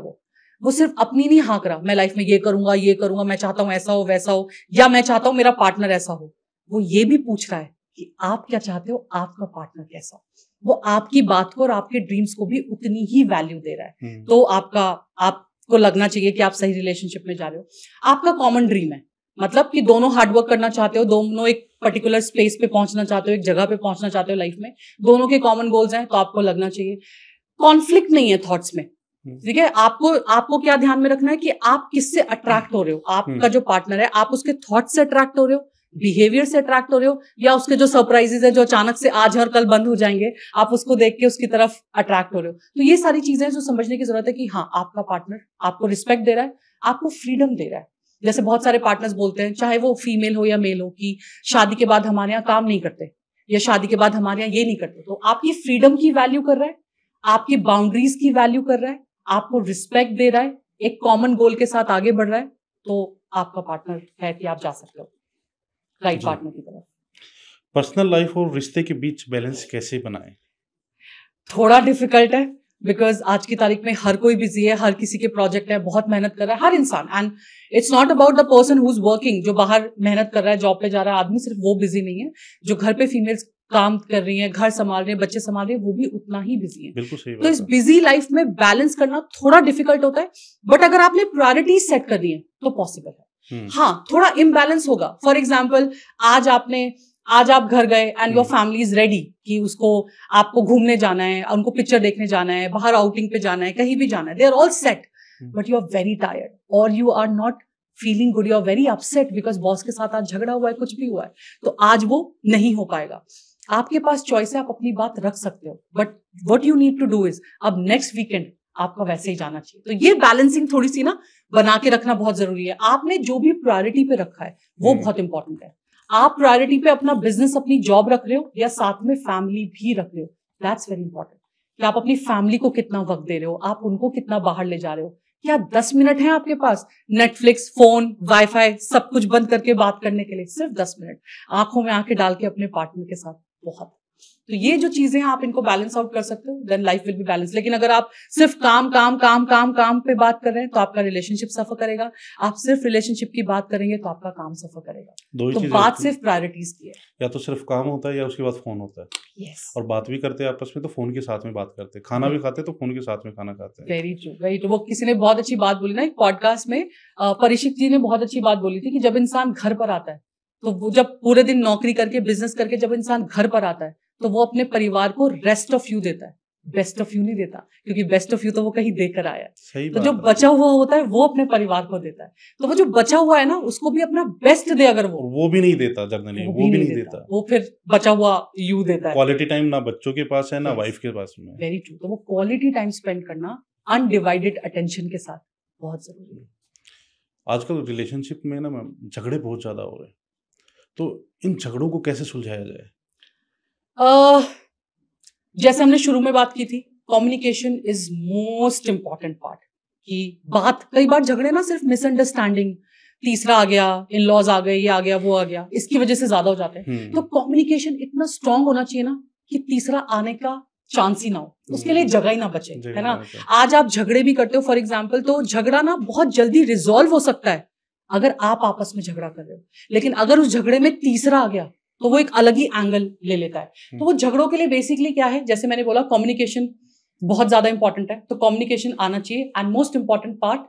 वो सिर्फ अपनी नहीं हाँक रहा, मैं लाइफ में ये करूंगा, मैं चाहता हूं ऐसा हो वैसा हो, या मैं चाहता हूं मेरा पार्टनर ऐसा हो। वो ये भी पूछ रहा है कि आप क्या चाहते हो, आपका पार्टनर कैसा हो। वो आपकी बात को और आपके ड्रीम्स को भी उतनी ही वैल्यू दे रहा है। तो आपको लगना चाहिए कि आप सही रिलेशनशिप में जा रहे हो। आपका कॉमन ड्रीम है, मतलब कि दोनों हार्डवर्क करना चाहते हो, दोनों एक पर्टिकुलर स्पेस पे पहुंचना चाहते हो, एक जगह पे पहुंचना चाहते हो लाइफ में, दोनों के कॉमन गोल्स हैं, तो आपको लगना चाहिए। कॉन्फ्लिक्ट नहीं है थॉट्स में, ठीक है। आपको क्या ध्यान में रखना है कि आप किससे अट्रैक्ट हो रहे हो। आपका जो पार्टनर है, आप उसके थॉट से अट्रैक्ट हो रहे हो, बिहेवियर से अट्रैक्ट हो रहे हो, या उसके जो सरप्राइजेस है जो अचानक से आज और कल बंद हो जाएंगे, आप उसको देख के उसकी तरफ अट्रैक्ट हो रहे हो। तो ये सारी चीजें जो समझने की जरूरत है कि हाँ, आपका पार्टनर आपको रिस्पेक्ट दे रहा है, आपको फ्रीडम दे रहा है। जैसे बहुत सारे पार्टनर्स बोलते हैं, चाहे वो फीमेल हो या मेल हो, कि शादी के बाद हमारे यहाँ काम नहीं करते, या शादी के बाद हमारे यहाँ ये नहीं करते। तो आपकी फ्रीडम की वैल्यू कर रहा है, आपकी बाउंड्रीज की वैल्यू कर रहा है, आपको रिस्पेक्ट दे रहा है, एक कॉमन गोल के साथ आगे बढ़ रहा है, तो आपका पार्टनर है कि आप जा सकते हो राइट पार्टनर की तरफ। पर्सनल लाइफ और रिश्ते के बीच बैलेंस कैसे बनाएं? थोड़ा डिफिकल्ट है, बिकॉज आज की तारीख में हर कोई बिजी है, हर किसी के प्रोजेक्ट है, बहुत मेहनत कर रहा है हर इंसान। And it's not about the person who is working, जो बाहर मेहनत कर रहा है, जॉब पे जा रहा है आदमी, सिर्फ वो बिजी नहीं है। जो घर पे फीमेल्स काम कर रही हैं, घर संभाल रही हैं, बच्चे संभाल रही हैं, वो भी उतना ही बिजी है। बिल्कुल सही बात तो इस बिजी लाइफ में बैलेंस करना थोड़ा डिफिकल्ट होता है, बट अगर आपने प्रायोरिटीज सेट कर दी है तो पॉसिबल है। हाँ, थोड़ा इम्बैलेंस होगा। फॉर एग्जाम्पल, आज आपने आज आप घर गए and your family is ready कि उसको आपको घूमने जाना है, उनको पिक्चर देखने जाना है, बाहर आउटिंग पे जाना है, कहीं भी जाना है, they are all set, but you are very tired और you are not feeling good, you are very upset because boss के साथ आज झगड़ा हुआ है, कुछ भी हुआ है, तो आज वो नहीं हो पाएगा। आपके पास चॉइस है, आप अपनी बात रख सकते हो, but what you need to do is अब नेक्स्ट वीकेंड आपका वैसे ही जाना चाहिए। तो ये बैलेंसिंग थोड़ी सी ना बना के रखना बहुत जरूरी है। आपने जो भी प्रायोरिटी पे रखा है वो बहुत इंपॉर्टेंट है। आप प्रायोरिटी पे अपना बिजनेस, अपनी जॉब रख रहे हो या साथ में फैमिली भी रख रहे हो, दैट्स वेरी इंपॉर्टेंट। कि आप अपनी फैमिली को कितना वक्त दे रहे हो, आप उनको कितना बाहर ले जा रहे हो। क्या 10 मिनट है आपके पास नेटफ्लिक्स, फोन, वाईफाई सब कुछ बंद करके बात करने के लिए? सिर्फ 10 मिनट आंखों में आंखें डाल के अपने पार्टनर के साथ, बहुत। तो ये जो चीजें हैं आप इनको बैलेंस आउट कर सकते हो, then life will be balance. लेकिन अगर आप सिर्फ काम काम काम काम काम पे बात कर रहे हैं तो आपका रिलेशनशिप सफर करेगा। आप सिर्फ रिलेशनशिप की बात करेंगे तो आपका काम सफर करेगा। तो बात सिर्फ प्रायोरिटीज की है, या तो सिर्फ काम होता है या उसके बाद फोन होता है। yes. और बात भी करते हैं आपस में तो फोन के साथ में बात करते हैं, खाना भी खाते हैं तो फोन के साथ में खाना खाते हैं। Very true, very true. वो किसी ने बहुत अच्छी बात बोली ना एक पॉडकास्ट में, परीक्षित जी ने बहुत अच्छी बात बोली थी कि जब इंसान घर पर आता है तो वो जब पूरे दिन नौकरी करके बिजनेस करके जब इंसान घर पर आता है तो वो अपने परिवार को रेस्ट ऑफ यू देता है, बेस्ट ऑफ यू नहीं देता, क्योंकि बेस्ट ऑफ यू तो वो कहीं देकर आया है। तो जो बचा हुआ होता है वो अपने परिवार को देता है। तो वो जो बचा हुआ है ना उसको भी अपना बेस्ट दे। अगर वो भी नहीं देता जनरली, वो भी नहीं देता, वो फिर बचा हुआ यू देता है। क्वालिटी टाइम ना बच्चों के पास है ना वाइफ के पास में। Very true. तो वो क्वालिटी टाइम स्पेंड करना अनडिवाइडेड अटेंशन के साथ बहुत जरूरी है। आजकल रिलेशनशिप में ना झगड़े बहुत ज्यादा हो रहे हैं, तो इन झगड़ों को कैसे सुलझाया जाए? जैसे हमने शुरू में बात की थी, communication is most important part. कि बात, कई बार झगड़े ना सिर्फ मिसअंडरस्टैंडिंग, तीसरा आ गया, इन लॉज आ गए, ये आ गया, वो आ गया, इसकी वजह से ज्यादा हो जाते हैं। तो कम्युनिकेशन इतना स्ट्रांग होना चाहिए ना कि तीसरा आने का चांस ही ना हो, उसके लिए जगह ही ना बचे, है ना। आज आप झगड़े भी करते हो फॉर एग्जाम्पल, तो झगड़ा ना बहुत जल्दी रिजॉल्व हो सकता है अगर आप आपस में झगड़ा कर रहे हो। लेकिन अगर उस झगड़े में तीसरा आ गया तो वो एक अलग ही एंगल ले लेता है। तो वो झगड़ों के लिए बेसिकली क्या है, जैसे मैंने बोला कम्युनिकेशन बहुत ज्यादा इंपॉर्टेंट है। तो कम्युनिकेशन आना चाहिए एंड मोस्ट इंपॉर्टेंट पार्ट,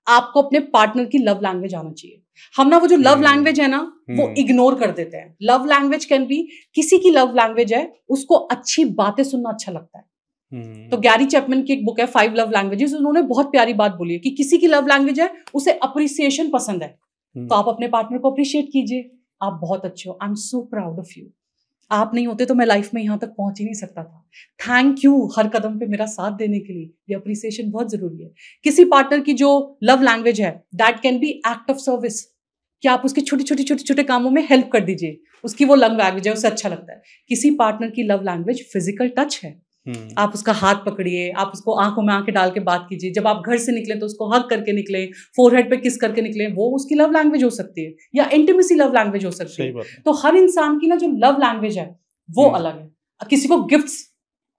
आपको अपने पार्टनर की लव लैंग्वेज आना चाहिए। हम ना वो जो लव लैंग्वेज है ना वो इग्नोर कर देते हैं। लव लैंग्वेज कैन बी, किसी की लव लैंग्वेज है उसको अच्छी बातें सुनना अच्छा लगता है। तो गैरी चैपमैन की एक बुक है 5 लव लैंग्वेजेस, उन्होंने बहुत प्यारी बात बोली है कि किसी की लव लैंग्वेज है उसे अप्रिसिएशन पसंद है, तो आप अपने पार्टनर को अप्रिशिएट कीजिए, आप बहुत अच्छे हो, I am so proud of you, आप नहीं होते तो मैं लाइफ में यहाँ तक पहुंच ही नहीं सकता था, थैंक यू हर कदम पे मेरा साथ देने के लिए। ये अप्रिसिएशन बहुत जरूरी है। किसी पार्टनर की जो लव लैंग्वेज है that can be act of service, कि आप उसके छोटे छोटे कामों में हेल्प कर दीजिए, उसकी वो लव लैंग्वेज है, उसे अच्छा लगता है। किसी पार्टनर की लव लैंग्वेज फिजिकल टच है, आप उसका हाथ पकड़िए, आप उसको आंखों में आंखें डाल के बात कीजिए, जब आप घर से निकले तो उसको हग करके निकले, फोरहेड पे किस करके निकले, वो उसकी लव लैंग्वेज हो सकती है, या इंटीमेसी लव लैंग्वेज हो सकती है। तो हर इंसान की ना जो लव लैंग्वेज है वो अलग है। किसी को गिफ्ट्स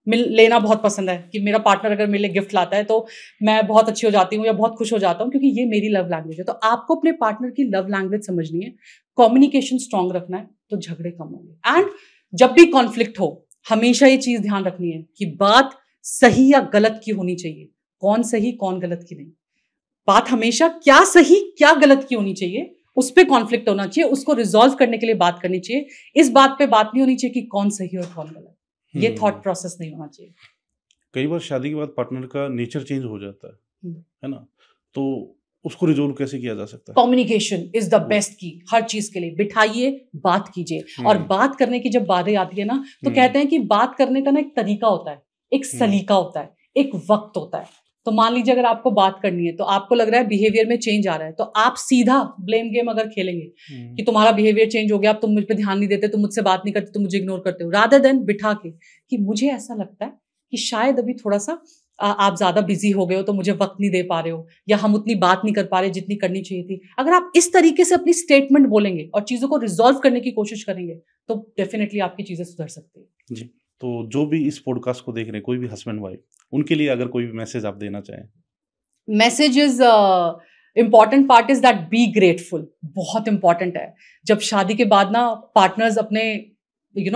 लेना बहुत पसंद है कि मेरा पार्टनर अगर मेरे लिए गिफ्ट लाता है तो मैं बहुत अच्छी हो जाती हूँ या बहुत खुश हो जाता हूँ, क्योंकि ये मेरी लव लैंग्वेज है। तो आपको अपने पार्टनर की लव लैंग्वेज समझनी है, कम्युनिकेशन स्ट्रांग रखना है, तो झगड़े कम होंगे। एंड जब भी कॉन्फ्लिक्ट हो हमेशा ये चीज ध्यान रखनी है कि बात सही या गलत की होनी चाहिए, कौन सही कौन गलत की नहीं। बात हमेशा क्या सही क्या गलत की होनी चाहिए, उस पर कॉन्फ्लिक्ट होना चाहिए, उसको रिजॉल्व करने के लिए बात करनी चाहिए। इस बात पे बात नहीं होनी चाहिए कि कौन सही और कौन गलत, ये थॉट प्रोसेस नहीं होना चाहिए। कई बार शादी के बाद पार्टनर का नेचर चेंज हो जाता है ना, तो उसको रिजोल्व कैसे किया जा सकता है? कम्युनिकेशन इज द बेस्ट की, हर चीज के लिए बिठाइए, बात कीजिए। और बात करने की जब बातें आती है ना तो कहते हैं कि बात करने का ना एक तरीका होता है, एक सलीका होता है, एक वक्त होता है। तो मान लीजिए अगर आपको बात करनी है तो आपको लग रहा है बिहेवियर में चेंज आ रहा है, तो आप सीधा ब्लेम गेम अगर खेलेंगे कि तुम्हारा बिहेवियर चेंज हो गया, अब तुम मुझ पे ध्यान नहीं देते, तुम मुझसे बात नहीं करते, तुम मुझे इग्नोर करते हो, रादर देन बिठा के कि मुझे ऐसा लगता है कि शायद अभी थोड़ा सा आप ज्यादा बिजी हो गए हो तो मुझे वक्त नहीं दे पा रहे हो, या हम उतनी बात नहीं कर पा रहे जितनी करनी चाहिए थी। अगर आप इस तरीके से अपनी स्टेटमेंट बोलेंगे और चीजों को रिजॉल्व करने की कोशिश करेंगे तो डेफिनेटली आपकी चीजें सुधर सकती है। जी, तो जो भी इस पॉडकास्ट को देख रहे हैं, कोई भी हस्बैंड वाइफ, उनके लिए अगर कोई भी मैसेज आप देना चाहें? Message is important part is that be grateful, बहुत इंपॉर्टेंट है। जब शादी के बाद ना पार्टनर्स अपने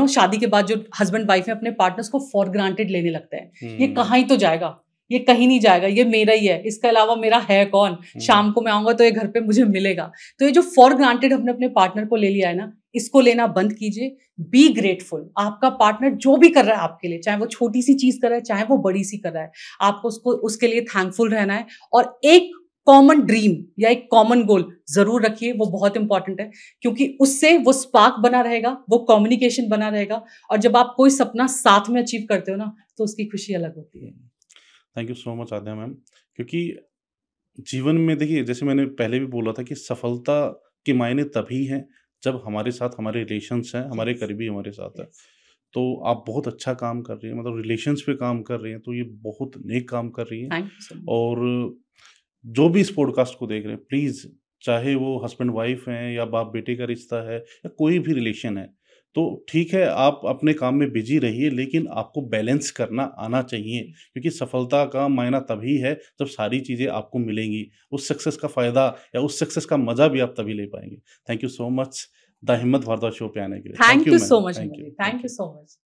शादी के बाद जो हस्बैंड वाइफ है अपने पार्टनर्स को फॉर ग्रांटेड लेने लगते हैं। ये कहाँ ही तो जाएगा, ये कहीं नहीं जाएगा, ये मेरा ही है, इसके अलावा मेरा है कौन, शाम को मैं आऊंगा तो ये घर पे मुझे मिलेगा। तो ये जो फॉर ग्रांटेड हमने अपने पार्टनर को ले लिया है ना, इसको लेना बंद कीजिए। Be grateful. आपका पार्टनर जो भी कर रहा है आपके लिए, चाहे वो छोटी सी चीज कर रहा है चाहे वो बड़ी सी कर रहा है, आपको उसको उसके लिए थैंकफुल रहना है। और एक कॉमन ड्रीम या एक कॉमन गोल जरूर रखिए, वो बहुत इंपॉर्टेंट है, क्योंकि उससे वो स्पार्क बना रहेगा, वो कम्युनिकेशन बना रहेगा, और जब आप कोई सपना साथ में अचीव करते हो ना, तो उसकी खुशी अलग होती है। Thank you so much Aadya ma'am. क्योंकि जीवन में देखिए, जैसे मैंने पहले भी बोला था कि सफलता के मायने तभी हैं जब हमारे साथ हमारे रिलेशंस हैं, हमारे करीबी हमारे साथ है। तो आप बहुत अच्छा काम कर रही हैं, मतलब रिलेशंस पे काम कर रही हैं, तो ये बहुत नेक काम कर रही हैं। और जो भी इस पॉडकास्ट को देख रहे हैं, प्लीज़, चाहे वो हस्बैंड वाइफ हैं या बाप बेटे का रिश्ता है या कोई भी रिलेशन है, तो ठीक है आप अपने काम में बिजी रहिए, लेकिन आपको बैलेंस करना आना चाहिए, क्योंकि सफलता का मायना तभी है जब सारी चीज़ें आपको मिलेंगी। उस सक्सेस का फ़ायदा या उस सक्सेस का मज़ा भी आप तभी ले पाएंगे। Thank you so much the Himmat Bhardwaj show पे आने के लिए। Thank you so much. Thank you so much.